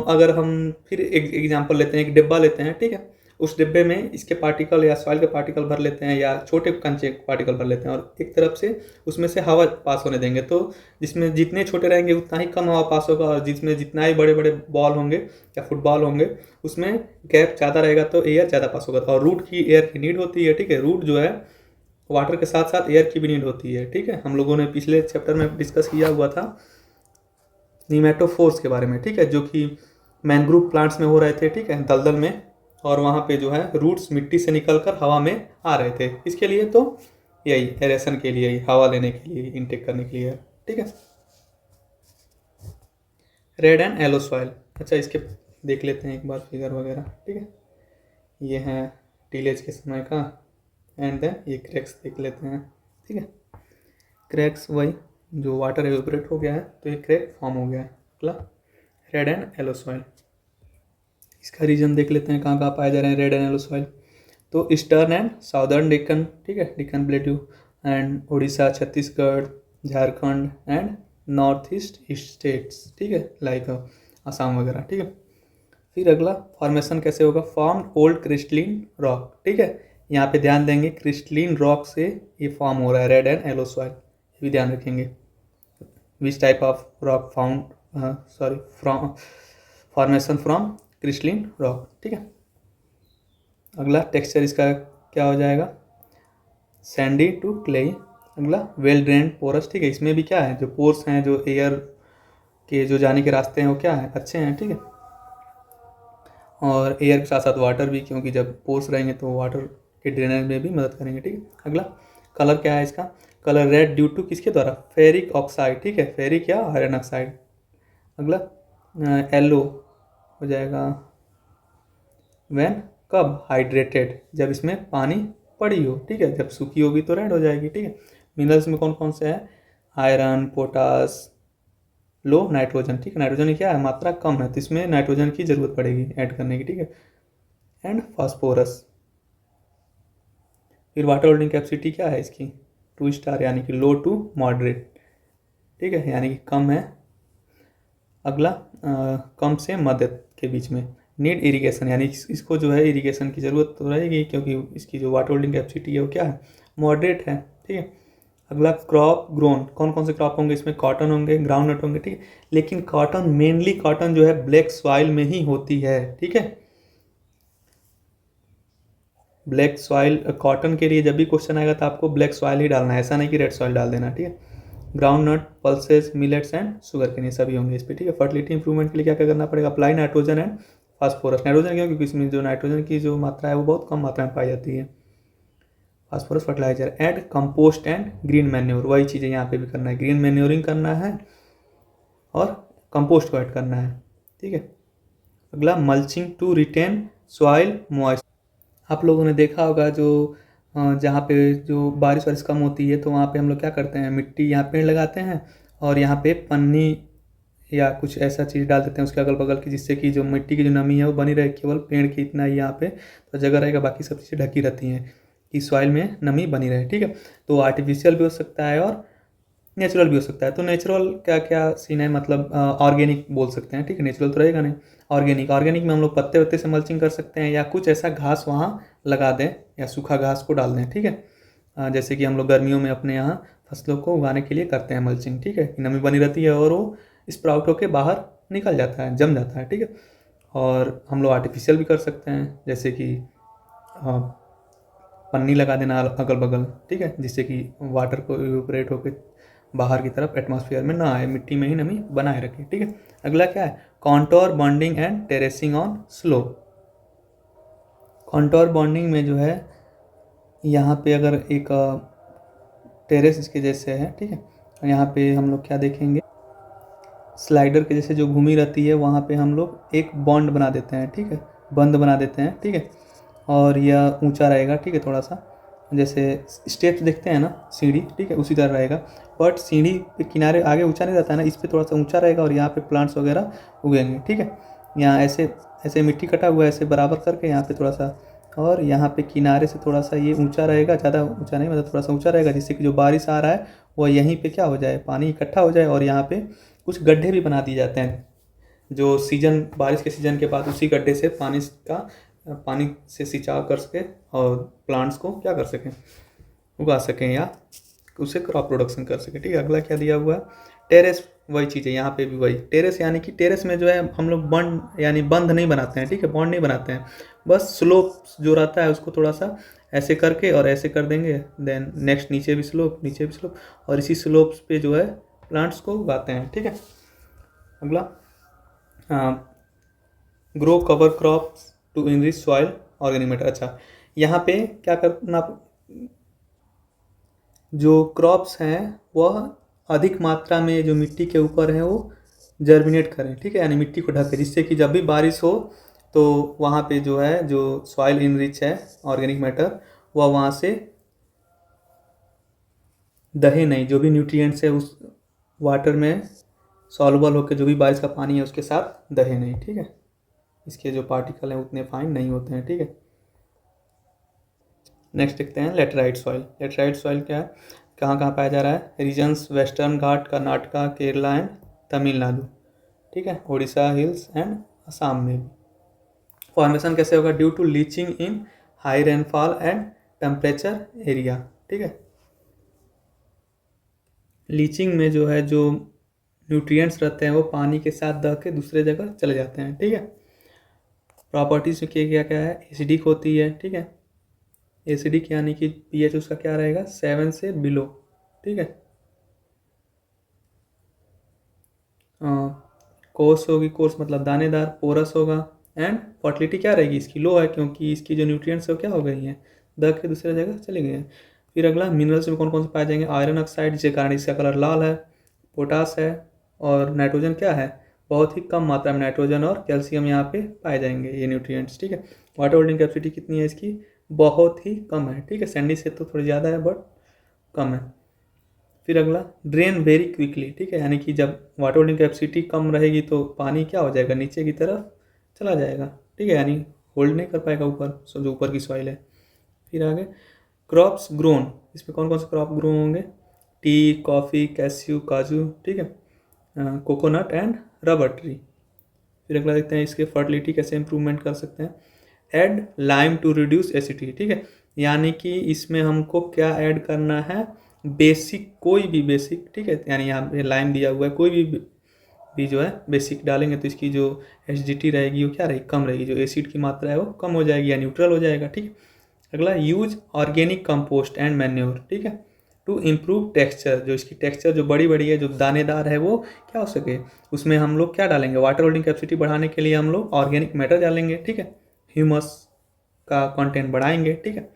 अगर हम फिर एक एग्जांपल लेते हैं, एक डिब्बा लेते हैं, ठीक है, उस डिब्बे में इसके पार्टिकल या सॉइल के पार्टिकल भर लेते हैं या छोटे कंचे पार्टिकल भर लेते हैं, और एक तरफ से उसमें से हवा पास होने देंगे, तो जिसमें जितने छोटे रहेंगे उतना ही कम हवा पास होगा, और जिसमें जितना ही बड़े बड़े बॉल होंगे या फुटबॉल होंगे उसमें गैप ज़्यादा रहेगा, तो एयर ज़्यादा पास होगा। और रूट की एयर की नीड होती है, ठीक है, रूट जो है वाटर के साथ साथ एयर की भी नीड होती है, ठीक है। हम लोगों ने पिछले चैप्टर में डिस्कस किया हुआ था नीमेटोफोर्स के बारे में, ठीक है, जो कि मैनग्रोव प्लांट्स में हो रहे थे, ठीक है, दलदल में, और वहाँ पे जो है रूट्स मिट्टी से निकलकर हवा में आ रहे थे, इसके लिए तो यही एरेशन के लिए ही, हवा लेने के लिए, इनटेक करने के लिए, ठीक है। रेड एंड येलो सॉइल, अच्छा इसके देख लेते हैं एक बार फिगर वगैरह, ठीक है। ये है टीलेज के समय का, एंड देन ये क्रैक्स देख लेते हैं, ठीक है। क्रैक्स वही जो वाटर एवेपोरेट हो गया है तो ये क्रैक फॉर्म हो गया है। अगला रेड एंड येलो सॉइल, इसका रीजन देख लेते हैं कहाँ कहाँ पाए जा रहे हैं रेड एंड येलो सॉइल। तो ईस्टर्न एंड साउदर्न डेक्कन, ठीक है, Deccan plateau and Orissa, Chhattisgarh, Jharkhand and north east states, ठीक है, लाइक असम वगैरह, ठीक है। फिर अगला फॉर्मेशन कैसे होगा, फॉर्म ओल्ड क्रिस्टलिन रॉक, ठीक है, यहाँ पे ध्यान देंगे क्रिस्टलिन रॉक से ये फॉर्म हो रहा है रेड एंड येलो सॉइल, ये भी ध्यान रखेंगे। Which type of rock found, sorry from formation from crystalline rock, ठीक है। अगला टेक्सचर इसका क्या हो जाएगा, सैंडी टू क्ले। अगला वेल ड्रेन्ड पोरस, ठीक है, इसमें भी क्या है, जो पोर्स हैं, जो एयर के जो जाने के रास्ते हैं वो क्या है, अच्छे हैं, ठीक है, और एयर के साथ साथ वाटर भी, क्योंकि जब पोर्स रहेंगे तो वाटर के ड्रेनेज में भी मदद करेंगे, ठीक है। अगला कलर क्या है इसका, कलर रेड ड्यू टू किसके द्वारा, फेरिक ऑक्साइड, ठीक है, फेरिक या आयरन ऑक्साइड। अगला येलो हो जाएगा व्हेन, कब, हाइड्रेटेड, जब इसमें पानी पड़ी हो, ठीक है, जब सूखी होगी तो रेड हो जाएगी, ठीक है। मिनरल्स में कौन कौन से हैं, आयरन, पोटास, लो नाइट्रोजन, ठीक है, नाइट्रोजन की क्या है, मात्रा कम है, तो इसमें नाइट्रोजन की जरूरत पड़ेगी ऐड करने की, ठीक है, एंड फास्फोरस। फिर वाटर होल्डिंग कैपेसिटी क्या है इसकी, 2 स्टार, यानी कि लो टू मॉडरेट, ठीक है, यानी कि कम है। अगला कम से मध्यम के बीच में। नीड इरिगेशन, यानी इसको जो है इरिगेशन की ज़रूरत तो रहेगी, क्योंकि इसकी जो वाटर होल्डिंग कैपेसिटी है वो क्या है, मॉडरेट है, ठीक है। अगला क्रॉप ग्रोन, कौन कौन से क्रॉप होंगे इसमें, कॉटन होंगे, ग्राउंड नट होंगे, ठीक है, लेकिन कॉटन मेनली कॉटन जो है ब्लैक सॉइल में ही होती है, ठीक है। ब्लैक सॉइल कॉटन के लिए जब भी क्वेश्चन आएगा तो आपको ब्लैक सॉइल ही डालना है, ऐसा नहीं कि रेड सॉइल डाल देना, ठीक है। Ground nut, pulses, millets and sugar cane, ये सभी होंगे इस पर, ठीक है। फर्टिलिटी इंप्रूवमेंट के लिए क्या क्या करना पड़ेगा, apply nitrogen and phosphorus, nitrogen क्यों, क्योंकि इसमें जो नाइट्रोजन की जो मात्रा है वो बहुत कम मात्रा में पाई जाती है। Phosphorus fertiliser, add compost and green manure, वही चीज़ें यहाँ पे भी करना है, ग्रीन मैन्योरिंग करना है और कंपोस्ट को ऐड करना है, ठीक है। अगला mulching to retain soil moist, आप लोगों ने देखा होगा जो जहाँ पे जो बारिश वारिश कम होती है तो वहाँ पे हम लोग क्या करते हैं, मिट्टी यहाँ पेड़ लगाते हैं और यहाँ पे पन्नी या कुछ ऐसा चीज़ डाल देते हैं उसके अगल बगल की, जिससे कि जो मिट्टी की जो नमी है वो बनी रहे। केवल पेड़ की इतना ही यहाँ पे तो जगह रहेगा, बाकी सब चीज़ें ढकी रहती हैं कि सॉइल में नमी बनी रहे। ठीक है, तो आर्टिफिशियल भी हो सकता है और नेचुरल भी हो सकता है। तो नेचुरल क्या क्या सीन है, मतलब ऑर्गेनिक बोल सकते हैं। ठीक है, नेचुरल तो रहेगा नहीं। ऑर्गेनिक में हम लोग पत्ते वत्ते से मल्चिंग कर सकते हैं या कुछ ऐसा घास वहाँ लगा दें या सूखा घास को डाल दें। ठीक है, जैसे कि हम लोग गर्मियों में अपने यहाँ फसलों को उगाने के लिए करते हैं मल्चिंग। ठीक है, नमी बनी रहती है और वो स्प्राउट होकर बाहर निकल जाता है, जम जाता है। ठीक है, और हम लोग आर्टिफिशियल भी कर सकते हैं, जैसे कि पन्नी लगा देना अगल बगल। ठीक है, जिससे कि वाटर को इवेपोरेट होकर बाहर की तरफ एटमॉस्फेयर में ना आए, मिट्टी में ही नमी बनाए रखे। ठीक है, अगला क्या है, contour bonding and terracing on slope. Contour bonding में जो है यहाँ पे अगर एक टेरेस इसके जैसे है। ठीक है, यहाँ पे हम लोग क्या देखेंगे, स्लाइडर के जैसे जो घूमी रहती है वहाँ पे हम लोग एक बॉन्ड बना देते हैं। ठीक है, बंद बना देते हैं। ठीक है, और यह ऊंचा रहेगा। ठीक है, थोड़ा सा जैसे स्टेप्स देखते हैं ना सीढ़ी, ठीक है, उसी तरह रहेगा। बट सीढ़ी पे किनारे आगे ऊंचा नहीं रहता है ना, इस पर थोड़ा सा ऊंचा रहेगा और यहाँ पे प्लांट्स वगैरह उगेंगे। ठीक है, यहाँ ऐसे ऐसे मिट्टी कटा हुआ है, ऐसे बराबर करके यहाँ पे थोड़ा सा, और यहाँ पे किनारे से थोड़ा सा ये ऊंचा रहेगा, ज़्यादा ऊंचा नहीं, मतलब थोड़ा सा ऊंचा रहेगा, जिससे कि जो बारिश आ रहा है वो यहीं पे क्या हो जाए, पानी इकट्ठा हो जाए। और यहाँ पे कुछ गड्ढे भी बना दिए जाते हैं, जो सीजन बारिश के सीजन के बाद उसी गड्ढे से पानी से सिंचाव कर सके और प्लांट्स को क्या कर सकें, उगा सकें या उसे क्रॉप प्रोडक्शन कर सकें। ठीक है, अगला क्या दिया हुआ है, टेरेस। वही चीज़ है यहाँ पे भी, वही टेरेस, यानी कि टेरेस में जो है हम लोग बंद यानी बंद नहीं बनाते हैं। ठीक है, बॉन्ड नहीं बनाते हैं, बस स्लोप जो रहता है उसको थोड़ा सा ऐसे करके और ऐसे कर देंगे, देन नेक्स्ट नीचे भी स्लोप, नीचे भी स्लोप, और इसी स्लोप्स पे जो है प्लांट्स को उगाते हैं। ठीक है, अगला grow cover crops to enrich soil organic matter. अच्छा, यहाँ पे क्या करना, जो क्रॉप्स हैं वह अधिक मात्रा में जो मिट्टी के ऊपर है वो जर्मिनेट करें। ठीक है, यानी मिट्टी को ढके, जिससे कि जब भी बारिश हो तो वहाँ पे जो है जो सॉइल इनरिच है ऑर्गेनिक मैटर वह वहाँ से दहे नहीं, जो भी न्यूट्रिएंट्स है उस वाटर में सॉल्युबल होकर जो भी बारिश का पानी है उसके साथ दहे नहीं। ठीक है, इसके जो पार्टिकल हैं उतने फाइन नहीं होते हैं। ठीक है, नेक्स्ट देखते हैं लेटराइट सॉइल। लेटराइट सॉइल क्या है, कहाँ कहाँ पाया जा रहा है, regions western Ghat, Karnataka, Kerala and Tamil Nadu. ठीक है, उड़ीसा हिल्स एंड असम में भी। फॉर्मेशन कैसे होगा, due to leaching in high rainfall and temperature area. ठीक है, लीचिंग में जो है जो न्यूट्रिएंट्स रहते हैं वो पानी के साथ दह के दूसरे जगह चले जाते हैं। ठीक है, प्रॉपर्टीज में क्या क्या है, एसिडिक होती है। ठीक है, एसिडिक यानी कि पीएच उसका क्या रहेगा, 7 से बिलो। ठीक है, कोर्स होगी, कोर्स मतलब दानेदार, पोरस होगा, एंड फर्टिलिटी क्या रहेगी इसकी, लो है, क्योंकि इसकी जो न्यूट्रिएंट्स है वो क्या हो गई हैं, दह के दूसरे जगह चले गए हैं। फिर अगला मिनरल्स में कौन कौन से पाए जाएंगे, आयरन ऑक्साइड, जिसके कारण इसका कलर लाल है, पोटास है, और नाइट्रोजन क्या है, बहुत ही कम मात्रा में नाइट्रोजन और कैल्शियम यहाँ पे पाए जाएंगे ये न्यूट्रिएंट्स। ठीक है, वाटर होल्डिंग कैपेसिटी कितनी है इसकी, बहुत ही कम है। ठीक है, सैंडी से तो थोड़ी ज़्यादा है बट कम है। फिर अगला ड्रेन वेरी क्विकली। ठीक है, यानी कि जब वाटर होल्डिंग कैपेसिटी कम रहेगी तो पानी क्या हो जाएगा, नीचे की तरफ चला जाएगा। ठीक है, यानी होल्ड नहीं कर पाएगा ऊपर, जो ऊपर की सॉइल है। फिर आगे क्रॉप्स ग्रोन, इसमें कौन कौन से क्रॉप ग्रो होंगे, टी, कॉफ़ी, कैस्यू, काजू। ठीक है, कोकोनट एंड रबर ट्री। फिर अगला देखते हैं इसके फर्टिलिटी कैसे इंप्रूवमेंट कर सकते हैं, add lime to reduce acidity. ठीक है, यानी कि इसमें हमको क्या ऐड करना है, बेसिक, कोई भी बेसिक। ठीक है, यानी यहाँ पे लाइम दिया हुआ है, कोई भी जो है बेसिक डालेंगे तो इसकी जो एसिडिटी रहेगी वो क्या रहेगी, कम रहेगी, जो एसिड की मात्रा है वो कम हो जाएगी या न्यूट्रल हो जाएगा। ठीक है, अगला use organic compost and manure. ठीक है, टू इम्प्रूव टेक्सचर, जो इसकी टेक्सचर जो बड़ी बड़ी है, जो दानेदार है, वो क्या हो सके, उसमें हम लोग क्या डालेंगे, वाटर होल्डिंग कैपेसिटी बढ़ाने के लिए हम लोग ऑर्गेनिक मैटर डालेंगे। ठीक है, ह्यूमस का कंटेंट बढ़ाएंगे। ठीक है,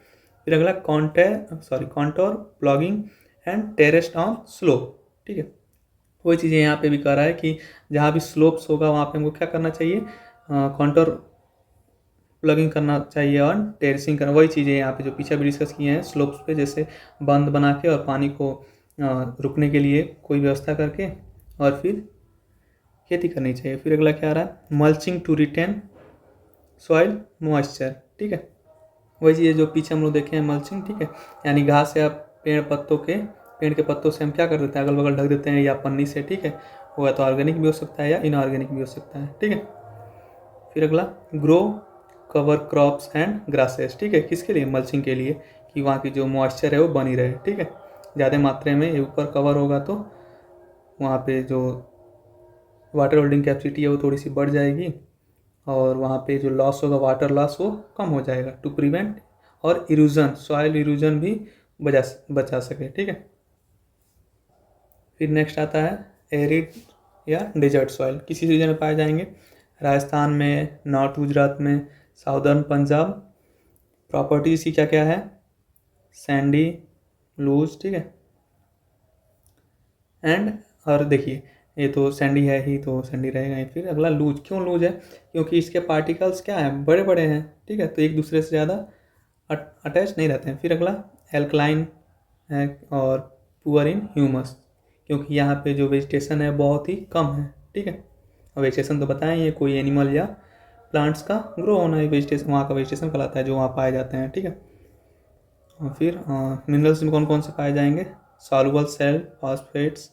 फिर अगला contour ploughing and terraced on slope. ठीक है, वही चीज़ें यहाँ पे भी कह रहा है कि जहाँ भी स्लोप्स होगा वहाँ पे हमको क्या करना चाहिए, कॉन्टोर प्लगिंग करना चाहिए और टेरेसिंग करना, वही चीज़ें यहाँ पे जो पीछे भी डिस्कस किए हैं स्लोप्स पे, जैसे बंद बना के और पानी को रुकने के लिए कोई व्यवस्था करके और फिर खेती करनी चाहिए। फिर अगला क्या आ रहा है, mulching to retain soil moisture, ठीक है, वही चीज़ जो पीछे हम लोग देखे हैं मल्चिंग, ठीक है, यानी घास या पेड़ के पत्तों से हम क्या कर देते हैं, अगल बगल ढक देते हैं या पन्नी से, ठीक है, वो या तो ऑर्गेनिक भी हो सकता है या इनऑर्गेनिक भी हो सकता है, ठीक है। फिर अगला grow cover crops and grasses, ठीक है, किसके लिए, मल्चिंग के लिए, कि वहाँ की जो मॉइस्चर है वो बनी रहे, ठीक है, ज़्यादा मात्रा में ये ऊपर कवर होगा तो वहाँ पे जो वाटर होल्डिंग कैपेसिटी है वो थोड़ी सी बढ़ जाएगी और वहाँ पे जो लॉस होगा, वाटर लॉस, वो कम हो जाएगा, टू प्रिवेंट और इरोजन, सॉइल इरोजन भी बचा सके, ठीक है। फिर नेक्स्ट आता है एरिड या डेजर्ट सॉइल, किसी रीजन में पाए जाएंगे, राजस्थान में, नॉर्थ गुजरात में, साउदर्न पंजाब। प्रॉपर्टीज की क्या क्या है, सैंडी, लूज, ठीक है, एंड, और देखिए ये तो सैंडी है ही तो सैंडी रहेगा ही। फिर अगला लूज, क्यों लूज है, क्योंकि इसके पार्टिकल्स क्या है, बड़े बड़े हैं, ठीक है, तो एक दूसरे से ज़्यादा अटैच नहीं रहते हैं। फिर अगला एल्कलाइन है और पुअर इन ह्यूमस, क्योंकि यहाँ पे जो वेजिटेशन है बहुत ही कम है, ठीक है, और वेजिटेशन तो बताएं ये कोई एनिमल या प्लांट्स का ग्रो होना है, वेजिटेशन वहाँ का वेजिटेशन कहलाता है जो वहाँ पाए जाते हैं, ठीक है। और फिर मिनरल्स में कौन कौन से पाए जाएंगे, soluble salt, phosphates,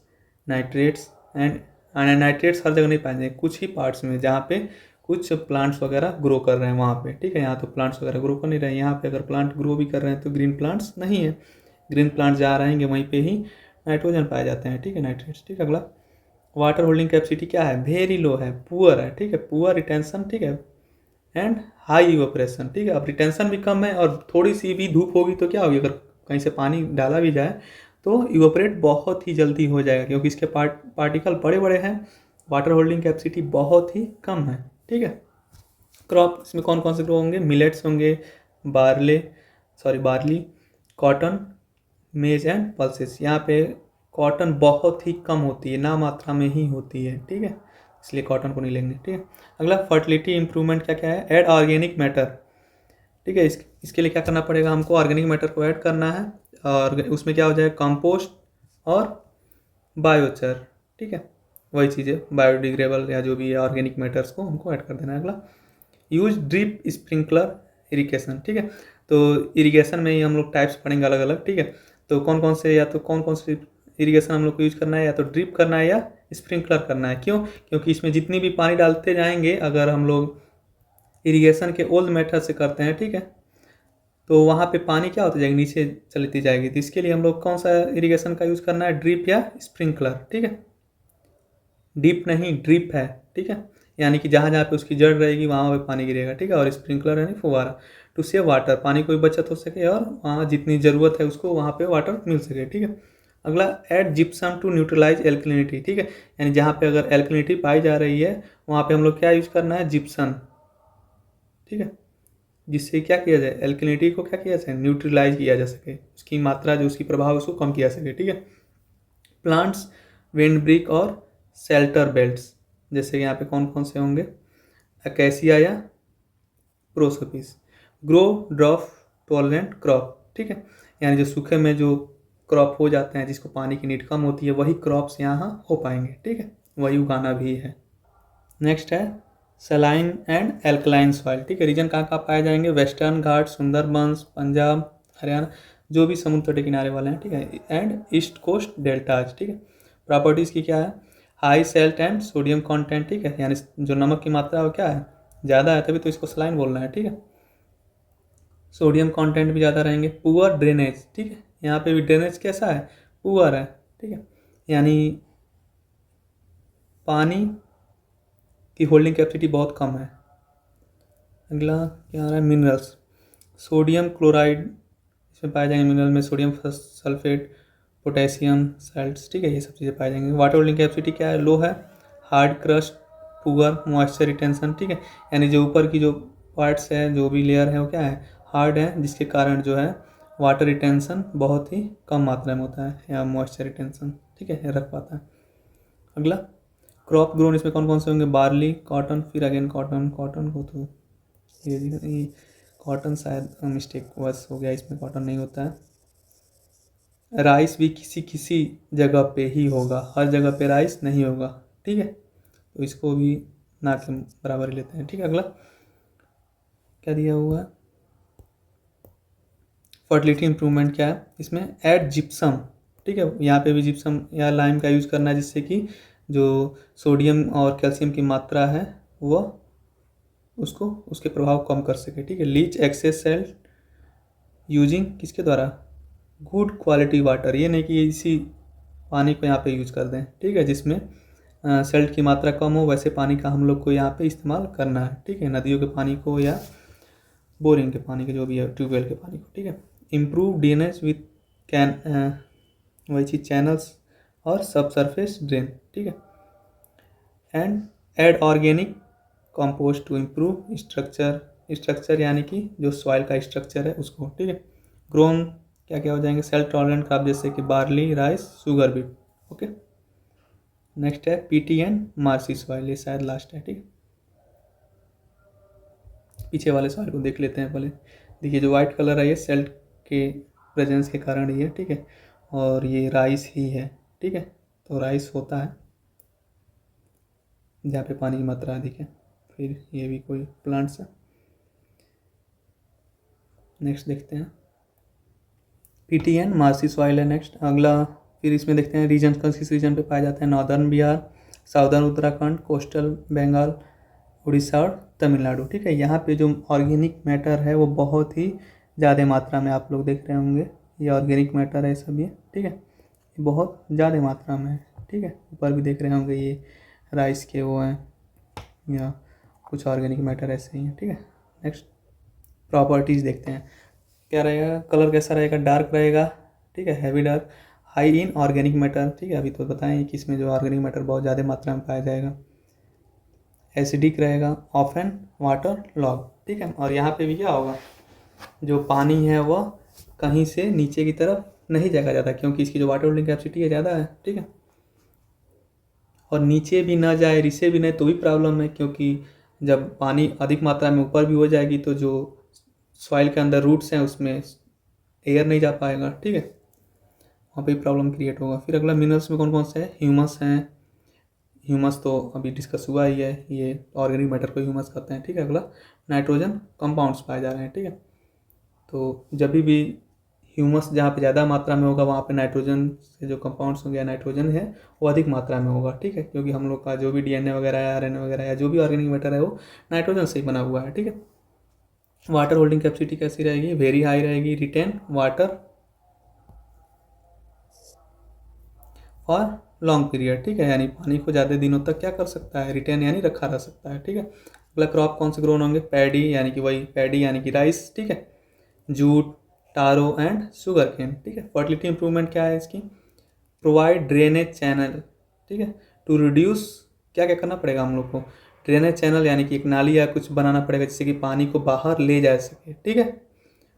nitrates and nitrates हर जगह नहीं पाए जाएंगे, कुछ ही पार्ट्स में जहाँ पे कुछ प्लांट्स वगैरह ग्रो कर रहे हैं वहाँ पे, ठीक है, यहाँ तो प्लांट्स वगैरह ग्रो कर नहीं रहे हैं, यहाँ पे अगर प्लांट ग्रो भी कर रहे हैं तो ग्रीन प्लांट्स नहीं है, ग्रीन प्लांट जहाँ रहेंगे वहीं पे ही नाइट्रोजन पाए जाते हैं, ठीक है, नाइट्रेट्स, ठीक है। अगला वाटर होल्डिंग कैपेसिटी क्या है, वेरी लो है, पुअर है, ठीक है, पुअर रिटेंशन, ठीक है, एंड हाई इवेपोरेशन, ठीक है। अब रिटेंशन भी कम है और थोड़ी सी भी धूप होगी तो क्या होगी, अगर कहीं से पानी डाला भी जाए तो इवेपोरेट बहुत ही जल्दी हो जाएगा, क्योंकि इसके पार्टिकल बड़े बड़े हैं, वाटर होल्डिंग कैपेसिटी बहुत ही कम है, ठीक है। क्रॉप इसमें कौन कौन से ग्रो होंगे, मिलेट्स होंगे, बार्ली, कॉटन, मेज एंड पल्सेस। यहाँ पे कॉटन बहुत ही कम होती है, ना मात्रा में ही होती है, ठीक है, इसलिए कॉटन को नहीं लेंगे, ठीक है। अगला फर्टिलिटी इंप्रूवमेंट क्या क्या है, ऐड ऑर्गेनिक मैटर, ठीक है, इसके लिए क्या करना पड़ेगा, हमको ऑर्गेनिक मैटर को ऐड करना है और उसमें क्या हो जाएगा, कंपोस्ट और बायोचर, ठीक है, वही चीज़ें बायोडिग्रेडेबल या जो भी है ऑर्गेनिक मैटर्स को हमको ऐड कर देना है। अगला यूज ड्रिप स्प्रिंकलर इरिगेशन, ठीक है, तो इरिगेशन में ही हम लोग टाइप्स पढ़ेंगे अलग अलग, ठीक है, तो कौन कौन से इरिगेशन हम लोग को यूज करना है, या तो ड्रिप करना है या स्प्रिंकलर करना है, क्यों, क्योंकि इसमें जितनी भी पानी डालते जाएंगे, अगर हम लोग इरिगेशन के ओल्ड मेथड से करते हैं, ठीक है, तो वहाँ पे पानी क्या होती जाएगी, नीचे चलती जाएगी, तो इसके लिए हम लोग कौन सा इरिगेशन का यूज़ करना है, ड्रिप या स्प्रिंकलर, ठीक है, डीप नहीं ड्रिप है, ठीक है, यानी कि जहाँ जहाँ पे उसकी जड़ रहेगी वहाँ पे पानी गिरेगा, ठीक है, और स्प्रिंकलर यानी फुवारा, टू सेव वाटर, पानी को भी बचत हो सके और वहाँ जितनी ज़रूरत है उसको वहाँ पे वाटर मिल सके, ठीक है। अगला add gypsum to neutralise alkalinity, ठीक है, यानी जहाँ पे अगर एल्कलिनिटी पाई जा रही है वहाँ पे हम लोग क्या यूज़ करना है, जिप्सम, ठीक है, जिससे क्या किया जाए, एल्कलिनिटी को क्या किया जाए, न्यूट्रलाइज किया जा सके, उसकी मात्रा जो उसकी प्रभाव उसको कम किया सके, ठीक है। प्लांट्स, विंड ब्रिक और शेल्टर बेल्ट्स, जैसे यहाँ पे कौन कौन से होंगे, अकेसिया या Prosopis, grow drop tolerant crop, ठीक है, यानी जो सूखे में जो क्रॉप हो जाते हैं जिसको पानी की नीड कम होती है वही क्रॉप्स यहाँ हो पाएंगे, ठीक है, वही उगाना भी है। नेक्स्ट है सलाइन एंड एल्कलाइन सॉइल, ठीक है, रीजन कहाँ कहाँ पाए जाएंगे, वेस्टर्न घाट, सुंदरबंस, पंजाब, हरियाणा, जो भी समुद्र तट के किनारे वाले हैं, ठीक है, एंड ईस्ट कोस्ट डेल्टाज, ठीक है। प्रॉपर्टीज़ की क्या है, high salt and sodium content, ठीक है, यानी जो नमक की मात्रा है वो क्या है, ज़्यादा है, तभी तो इसको सलाइन बोलना है, ठीक है, सोडियम कंटेंट भी ज़्यादा रहेंगे। पुअर ड्रेनेज, ठीक है, यहाँ पे भी ड्रेनेज कैसा है, पुअर है, ठीक है, यानी पानी की होल्डिंग कैपेसिटी बहुत कम है। अगला क्या आ रहा है, मिनरल्स, सोडियम क्लोराइड इसमें पाए जाएंगे, मिनरल में सोडियम सल्फेट, पोटेशियम सल्ट्स, ठीक है, ये सब चीज़ें पाई जाएंगी। वाटर होल्डिंग कैपेसिटी क्या है, लो है, hard crust, poor moisture retention, ठीक है, यानी जो ऊपर की जो पार्ट्स है, जो भी लेयर है वो क्या है, हार्ड है, जिसके कारण जो है वाटर रिटेंशन बहुत ही कम मात्रा में होता है, या मॉइस्चर रिटेंशन, ठीक है, रख पाता है। अगला क्रॉप ग्रोन, इसमें कौन कौन से होंगे, बार्ली, कॉटन, फिर अगेन कॉटन को तो ये कॉटन शायद मिस्टेक बस हो गया, इसमें कॉटन नहीं होता है। राइस भी किसी किसी जगह पे ही होगा, हर जगह पे राइस नहीं होगा, ठीक है। तो इसको भी ना के बराबर ही लेते हैं, ठीक है। अगला क्या दिया हुआ है, फर्टिलिटी इंप्रूवमेंट क्या है इसमें, ऐड जिप्सम, ठीक है। यहाँ पे भी जिप्सम या लाइम का यूज़ करना है, जिससे कि जो सोडियम और कैल्शियम की मात्रा है वह उसको उसके प्रभाव कम कर सके, ठीक है। लीच एक्सेस सेल यूजिंग किसके द्वारा, गुड क्वालिटी वाटर, ये नहीं कि इसी पानी को यहाँ पे यूज कर दें, ठीक है, जिसमें सेल्ट की मात्रा कम हो, वैसे पानी का हम लोग को यहाँ पे इस्तेमाल करना है, ठीक है। नदियों के पानी को या बोरिंग के पानी के, जो भी है ट्यूबवेल के पानी को, ठीक है। इम्प्रूव ड्रेनेज विथ कैन वही चीज चैनल्स और सब सरफेस ड्रेन, ठीक है। And add organic compost to improve structure यानी कि जो सॉइल का स्ट्रक्चर है उसको, ठीक है। ग्रोन क्या क्या हो जाएंगे, सेल्फ टॉलरेंट क्रॉप जैसे कि barley, rice, sugar beet, okay. Next है पीटी एंड मार्सी सॉइल, ये शायद लास्ट है, ठीक है। पीछे वाले सॉइल को देख लेते हैं पहले। देखिए जो वाइट कलर है ये सेल्ट के प्रेजेंस के कारण ही है, ठीक है। और ये राइस ही है, ठीक है। तो राइस होता है जहाँ पे पानी की मात्रा अधिक है। फिर ये भी कोई प्लांट्स है। नेक्स्ट देखते हैं पीटी एंड मार्सी सॉइल है नेक्स्ट अगला। फिर इसमें देखते हैं रीजन किस रीजन पे पाया जाता है, northern Bihar, southern Uttarakhand, coastal Bengal, Orissa और तमिलनाडु, ठीक है। यहाँ पे जो ऑर्गेनिक मैटर है वो बहुत ही ज़्यादा मात्रा में आप लोग देख रहे होंगे, ये ऑर्गेनिक मैटर है सब ये, ठीक है। ये बहुत ज़्यादा मात्रा में है, ठीक है। ऊपर भी देख रहे होंगे ये राइस के वो हैं या कुछ ऑर्गेनिक मैटर ऐसे ही हैं, ठीक है। नेक्स्ट प्रॉपर्टीज़ देखते हैं क्या रहेगा, कलर कैसा रहेगा, डार्क रहेगा, ठीक है, heavy dark, high in organic matter, ठीक है। अभी तो बताएं कि इसमें जो ऑर्गेनिक मैटर बहुत ज़्यादा मात्रा में पाया जाएगा। एसिडिक रहेगा, ऑफन वाटर लॉग, ठीक है। और यहाँ पे भी क्या होगा, जो पानी है वह कहीं से नीचे की तरफ नहीं जाएगा ज़्यादा, क्योंकि इसकी जो वाटर होल्डिंग कैपेसिटी है ज़्यादा है, ठीक है। और नीचे भी ना जाए, रिसे भी नहीं तो भी प्रॉब्लम है, क्योंकि जब पानी अधिक मात्रा में ऊपर भी हो जाएगी तो जो सॉइल के अंदर रूट्स हैं उसमें एयर नहीं जा पाएगा, ठीक है, वहाँ पे प्रॉब्लम क्रिएट होगा। फिर अगला मिनरल्स में कौन कौन से हैं, ह्यूमस हैं, ह्यूमस तो अभी डिस्कस हुआ ही है, ये ऑर्गेनिक मैटर को ह्यूमस कहते हैं, ठीक है। अगला नाइट्रोजन कंपाउंड्स पाए जा रहे हैं, ठीक है। तो जब भी ह्यूमस जहाँ पे ज़्यादा मात्रा में होगा वहाँ पे नाइट्रोजन से जो कंपाउंड्स होंगे, नाइट्रोजन है वो अधिक मात्रा में होगा, ठीक है। क्योंकि हम लोग का जो भी डीएनए वगैरह है, आरएनए वगैरह है, जो भी ऑर्गेनिक मैटर है वो नाइट्रोजन से ही बना हुआ है, ठीक है। वाटर होल्डिंग कैपेसिटी कैसी रहेगी, वेरी हाई रहेगी, retain water for long period, ठीक है। यानी पानी को ज़्यादा दिनों तक क्या कर सकता है, रिटेन यानी रखा रह सकता है, ठीक है। अगला क्रॉप कौन से ग्रोन होंगे, पैडी यानी कि वही पैडी यानी कि राइस, ठीक है, jute, taro and sugar cane, ठीक है। फर्टिलिटी इंप्रूवमेंट क्या है इसकी, प्रोवाइड ड्रेनेज चैनल, ठीक है, टू रिड्यूस, क्या क्या करना पड़ेगा हम लोग को, ड्रेनेज चैनल यानी कि एक नाली या कुछ बनाना पड़ेगा जिससे कि पानी को बाहर ले जा सके, ठीक है।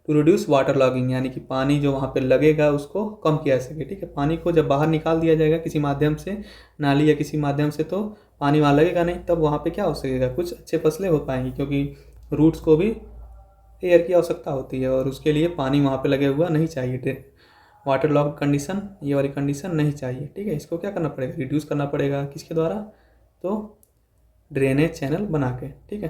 टू रिड्यूस वाटर लॉगिंग यानी कि पानी जो वहाँ पे लगेगा उसको कम किया जा सके, ठीक है। पानी को जब बाहर निकाल दिया जाएगा किसी माध्यम से, नाली या किसी माध्यम से, तो पानी वहाँ लगेगा नहीं, तब वहाँ पे क्या हो सकेगा, कुछ अच्छे फसलें हो पाएंगी, क्योंकि रूट्स को भी एयर की आवश्यकता होती है और उसके लिए पानी वहाँ पे लगे हुआ नहीं चाहिए, वाटर लॉग कंडीशन, ये वाली कंडीशन नहीं चाहिए, ठीक है। इसको क्या करना पड़ेगा, रिड्यूस करना पड़ेगा, किसके द्वारा, तो ड्रेनेज चैनल बना के, ठीक है।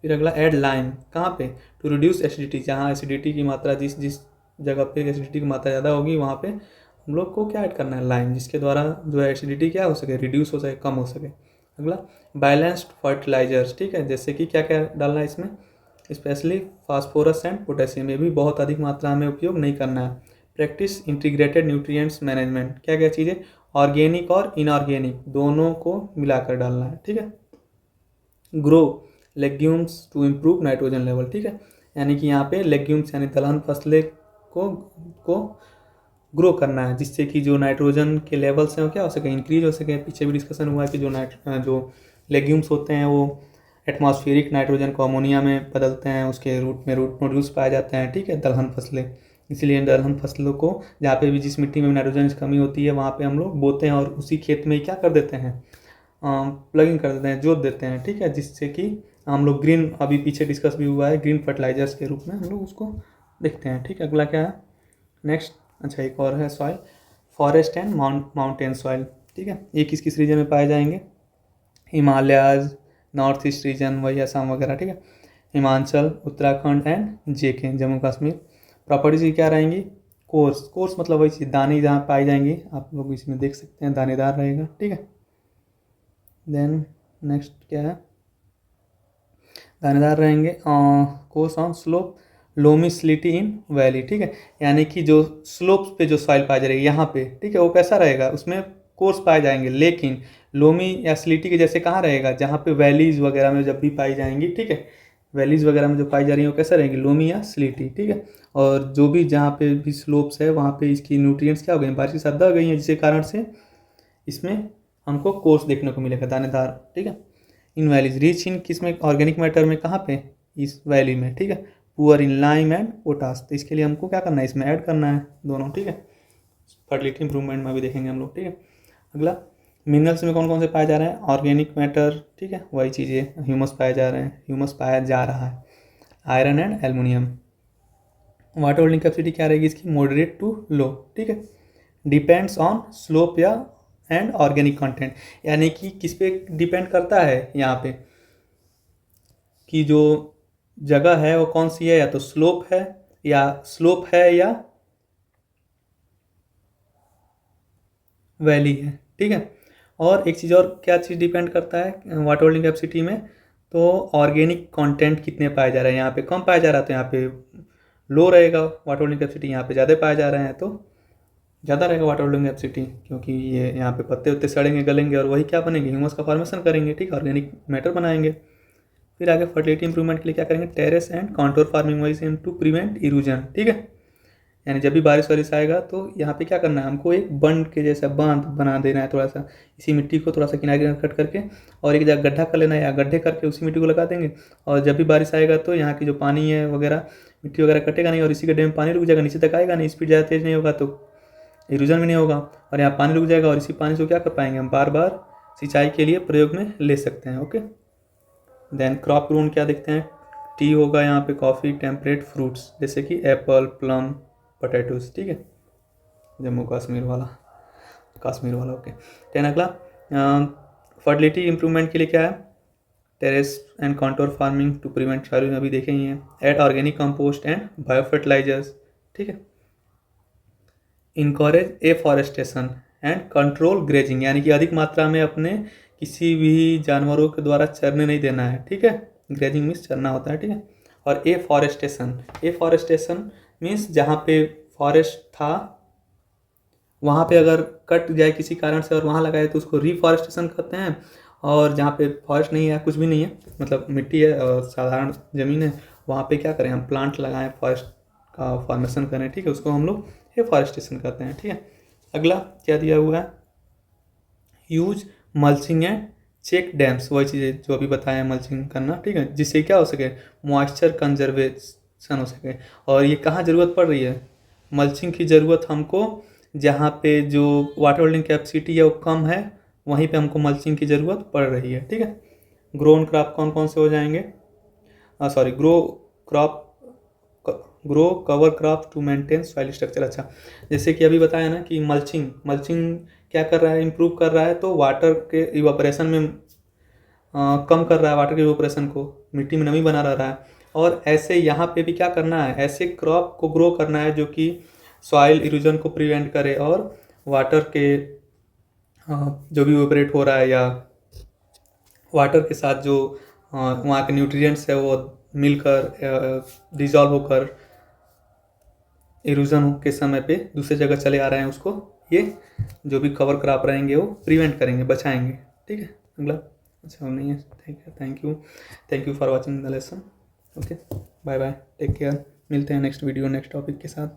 फिर अगला ऐड लाइम, कहाँ पे, टू रिड्यूस एसिडिटी, जहाँ एसिडिटी की मात्रा जिस जिस जगह पे एसिडिटी की मात्रा ज़्यादा होगी वहाँ पे हम लोग को क्या ऐड करना है, लाइम, जिसके द्वारा जो है एसिडिटी क्या हो सके, रिड्यूस हो सके, कम हो सके। अगला बैलेंस्ड फर्टिलाइजर्स, ठीक है, जैसे कि क्या क्या डालना है इसमें, स्पेशली फास्फोरस एंड पोटेशियम, ये भी बहुत अधिक मात्रा में उपयोग नहीं करना है। प्रैक्टिस इंटीग्रेटेड न्यूट्रिएंट्स मैनेजमेंट, क्या क्या चीज़ें, ऑर्गेनिक और इनऑर्गेनिक दोनों को मिलाकर डालना है, ठीक है। Grow legumes to improve nitrogen level, ठीक है, यानी कि यहाँ पे लेग्यूम्स यानी दलहन फसलें को ग्रो करना है, जिससे कि जो नाइट्रोजन के लेवल्स हैं वो क्या हो सके, इंक्रीज हो सके। पीछे भी डिस्कशन हुआ है कि जो लेग्यूम्स होते हैं वो एटमॉस्फेरिक नाइट्रोजन को अमोनिया में बदलते हैं, उसके रूट में रूट नोड्यूल्स पाए जाते हैं, ठीक है, दलहन फसलें। इसलिए दलहन फसलों को जहाँ पे भी जिस मिट्टी में नाइट्रोजन की कमी होती है वहाँ पे हम लोग बोते हैं और उसी खेत में क्या कर देते हैं, प्लगिंग कर देते हैं, जोत देते हैं, ठीक है, जिससे कि हम लोग ग्रीन, अभी पीछे डिस्कस भी हुआ है, ग्रीन फर्टिलाइजर्स के रूप में हम लोग उसको देखते हैं। ठीक है, अगला क्या है नेक्स्ट, अच्छा एक और है soil, forest and mountain soil. ठीक है, ये किस किस रीजन में पाए जाएंगे, हिमालयाज, नॉर्थ ईस्ट रीजन, वही असम वगैरह। ठीक है, Himachal, Uttarakhand and JK, Jammu Kashmir. Properties की क्या रहेंगी, कोर्स, कोर्स मतलब वही चीज़, दाने जहाँ पाई जाएंगी, आप लोग इसमें देख सकते हैं दानेदार रहेगा। ठीक है, देन नेक्स्ट क्या है, दानेदार रहेंगे, coarse on slope, loamy silty in valley. ठीक है, यानी कि जो स्लोप्स पे जो सॉइल पाई जा रही है यहाँ पे, ठीक है, वो कैसा रहेगा, उसमें कोर्स पाए जाएंगे, लेकिन लोमी या स्लिटी के जैसे कहाँ रहेगा, जहाँ पे वैलीज वगैरह में जब भी पाई जाएंगी। ठीक है, वैलीज वगैरह में जो पाई जा रही है वो कैसा रहेंगी, लोमी या स्लिटी। ठीक है, और जो भी जहाँ पे भी स्लोप्स है वहाँ पे इसकी न्यूट्रिएंट्स क्या हो गई, बारिश के साथ दब गई हैं, जिसके कारण से इसमें हमको कोर्स देखने को मिलेगा, दानेदार। ठीक है, इन वैलीज रिच इन किस में, ऑर्गेनिक मैटर में, कहाँ पे, इस वैली में। ठीक है, poor in lime and potash, तो इसके लिए हमको क्या करना है, इसमें ऐड करना है दोनों। ठीक है, फर्टिलिटी इंप्रूवमेंट में भी देखेंगे हम लोग। ठीक है, अगला मिनरल्स में कौन कौन से पाए जा रहे हैं, ऑर्गेनिक मैटर। ठीक है, वही चीज़ें, ह्यूमस पाए जा रहे हैं, ह्यूमस पाया जा रहा है, iron and aluminium. Water holding capacity क्या रहेगी इसकी, मॉडरेट टू लो। ठीक है, डिपेंड्स ऑन स्लोप या एंड ऑर्गेनिक कंटेंट, यानी कि किस पे डिपेंड करता है यहाँ पे, कि जो जगह है वो कौन सी है, या तो स्लोप है या वैली है। ठीक है, और एक चीज़ और, क्या चीज़ डिपेंड करता है वाटर होल्डिंग कैपेसिटी में, तो ऑर्गेनिक कंटेंट कितने पाए जा रहे हैं, यहाँ पे कम पाया जा रहा है तो यहाँ पे लो रहेगा वाटर होल्डिंग कैपेसिटी, यहाँ पे ज़्यादा पाए जा रहे हैं तो ज़्यादा रहेगा वाटर होल्डिंग कैपेसिटी, क्योंकि ये यहाँ पे पत्ते उत्ते सड़ेंगे गलेंगे और वही क्या बनेंगे, ह्यूमस का फॉर्मेशन करेंगे। ठीक है, ऑर्गेनिक मैटर बनाएंगे। फिर आगे फर्टिलिटी इंप्रूवमेंट के लिए क्या करेंगे, terrace and contour farming wise and to prevent erosion. ठीक है, यानी जब भी बारिश वारिश आएगा तो यहाँ पे क्या करना है, हमको एक बंड के जैसा बांध बना देना है, थोड़ा सा इसी मिट्टी को थोड़ा सा किनारे किनारे कट करके, और एक जगह गड्ढा कर लेना है, या गड्ढे करके उसी मिट्टी को लगा देंगे, और जब भी बारिश आएगा तो यहाँ की जो पानी है वगैरह, मिट्टी वगैरह कटेगा नहीं, और इसी गड्ढे में पानी रुक जाएगा, नीचे तक आएगा नहीं, स्पीड ज़्यादा तेज नहीं होगा तो इरोजन भी नहीं होगा, और यहाँ पानी रुक जाएगा, और इसी पानी से क्या कर पाएंगे, हम बार बार सिंचाई के लिए प्रयोग में ले सकते हैं। ओके, देन क्रॉप ग्रोन क्या देखते हैं, टी होगा यहाँ पे, कॉफ़ी, टेम्परेट फ्रूट्स जैसे कि एप्पल, प्लम, पोटैटोज। ठीक है, जम्मू कश्मीर वाला। ओके, टेन अगला फर्टिलिटी इंप्रूवमेंट के लिए क्या है, terrace and contour farming to prevent soil, अभी देखे ही हैं, add organic compost and bio fertilizers. ठीक है, encourage afforestation and control grazing, यानी कि अधिक मात्रा में अपने किसी भी जानवरों के द्वारा चरने नहीं देना है। ठीक है, ग्रेजिंग मीन्स चरना होता है। ठीक है, और एफॉरेस्टेशन मीन्स जहाँ पे फॉरेस्ट था वहाँ पे अगर कट जाए किसी कारण से और वहाँ लगाए तो उसको रिफॉरेस्टेशन कहते हैं, और जहाँ पे फॉरेस्ट नहीं है, कुछ भी नहीं है, मतलब मिट्टी है और साधारण ज़मीन है, वहाँ पे क्या करें, हम प्लांट लगाएं, फॉरेस्ट का फॉर्मेशन करें। ठीक है, उसको हम लोग एफॉरेस्टेशन कहते हैं। ठीक है, अगला क्या दिया हुआ है, use mulching and check dams, वही चीज़ें जो अभी बताया, मल्चिंग करना। ठीक है, जिससे क्या हो सके, मॉइस्चर कंजर्वेशन हो सके। और ये कहाँ ज़रूरत पड़ रही है, मल्चिंग की ज़रूरत हमको जहाँ पे जो वाटर होल्डिंग कैपेसिटी है वो कम है, वहीं पे हमको मल्चिंग की ज़रूरत पड़ रही है। ठीक है, ग्रोन क्रॉप कौन कौन से हो जाएंगे, grow cover crop to maintain soil structure. अच्छा, जैसे कि अभी बताया ना कि मल्चिंग क्या कर रहा है, इम्प्रूव कर रहा है, तो वाटर के इवापोरेशन में कम कर रहा है, वाटर के इवापोरेशन को, मिट्टी में नमी बना रहा है। और ऐसे यहाँ पे भी क्या करना है, ऐसे क्रॉप को ग्रो करना है जो कि सॉइल इरोजन को प्रिवेंट करे, और वाटर के जो भी इवापोरेट हो रहा है या वाटर के साथ जो वहाँ के न्यूट्रिएंट्स है वो मिलकर डिजॉल्व होकर इरोजन के समय पे दूसरी जगह चले आ रहे हैं, उसको ये जो भी कवर क्रॉप रहेंगे वो प्रिवेंट करेंगे, बचाएंगे। ठीक है, अगला अच्छा नहीं है, thank you for watching the lesson. Okay, bye bye, take care, मिलते हैं नेक्स्ट वीडियो नेक्स्ट टॉपिक के साथ।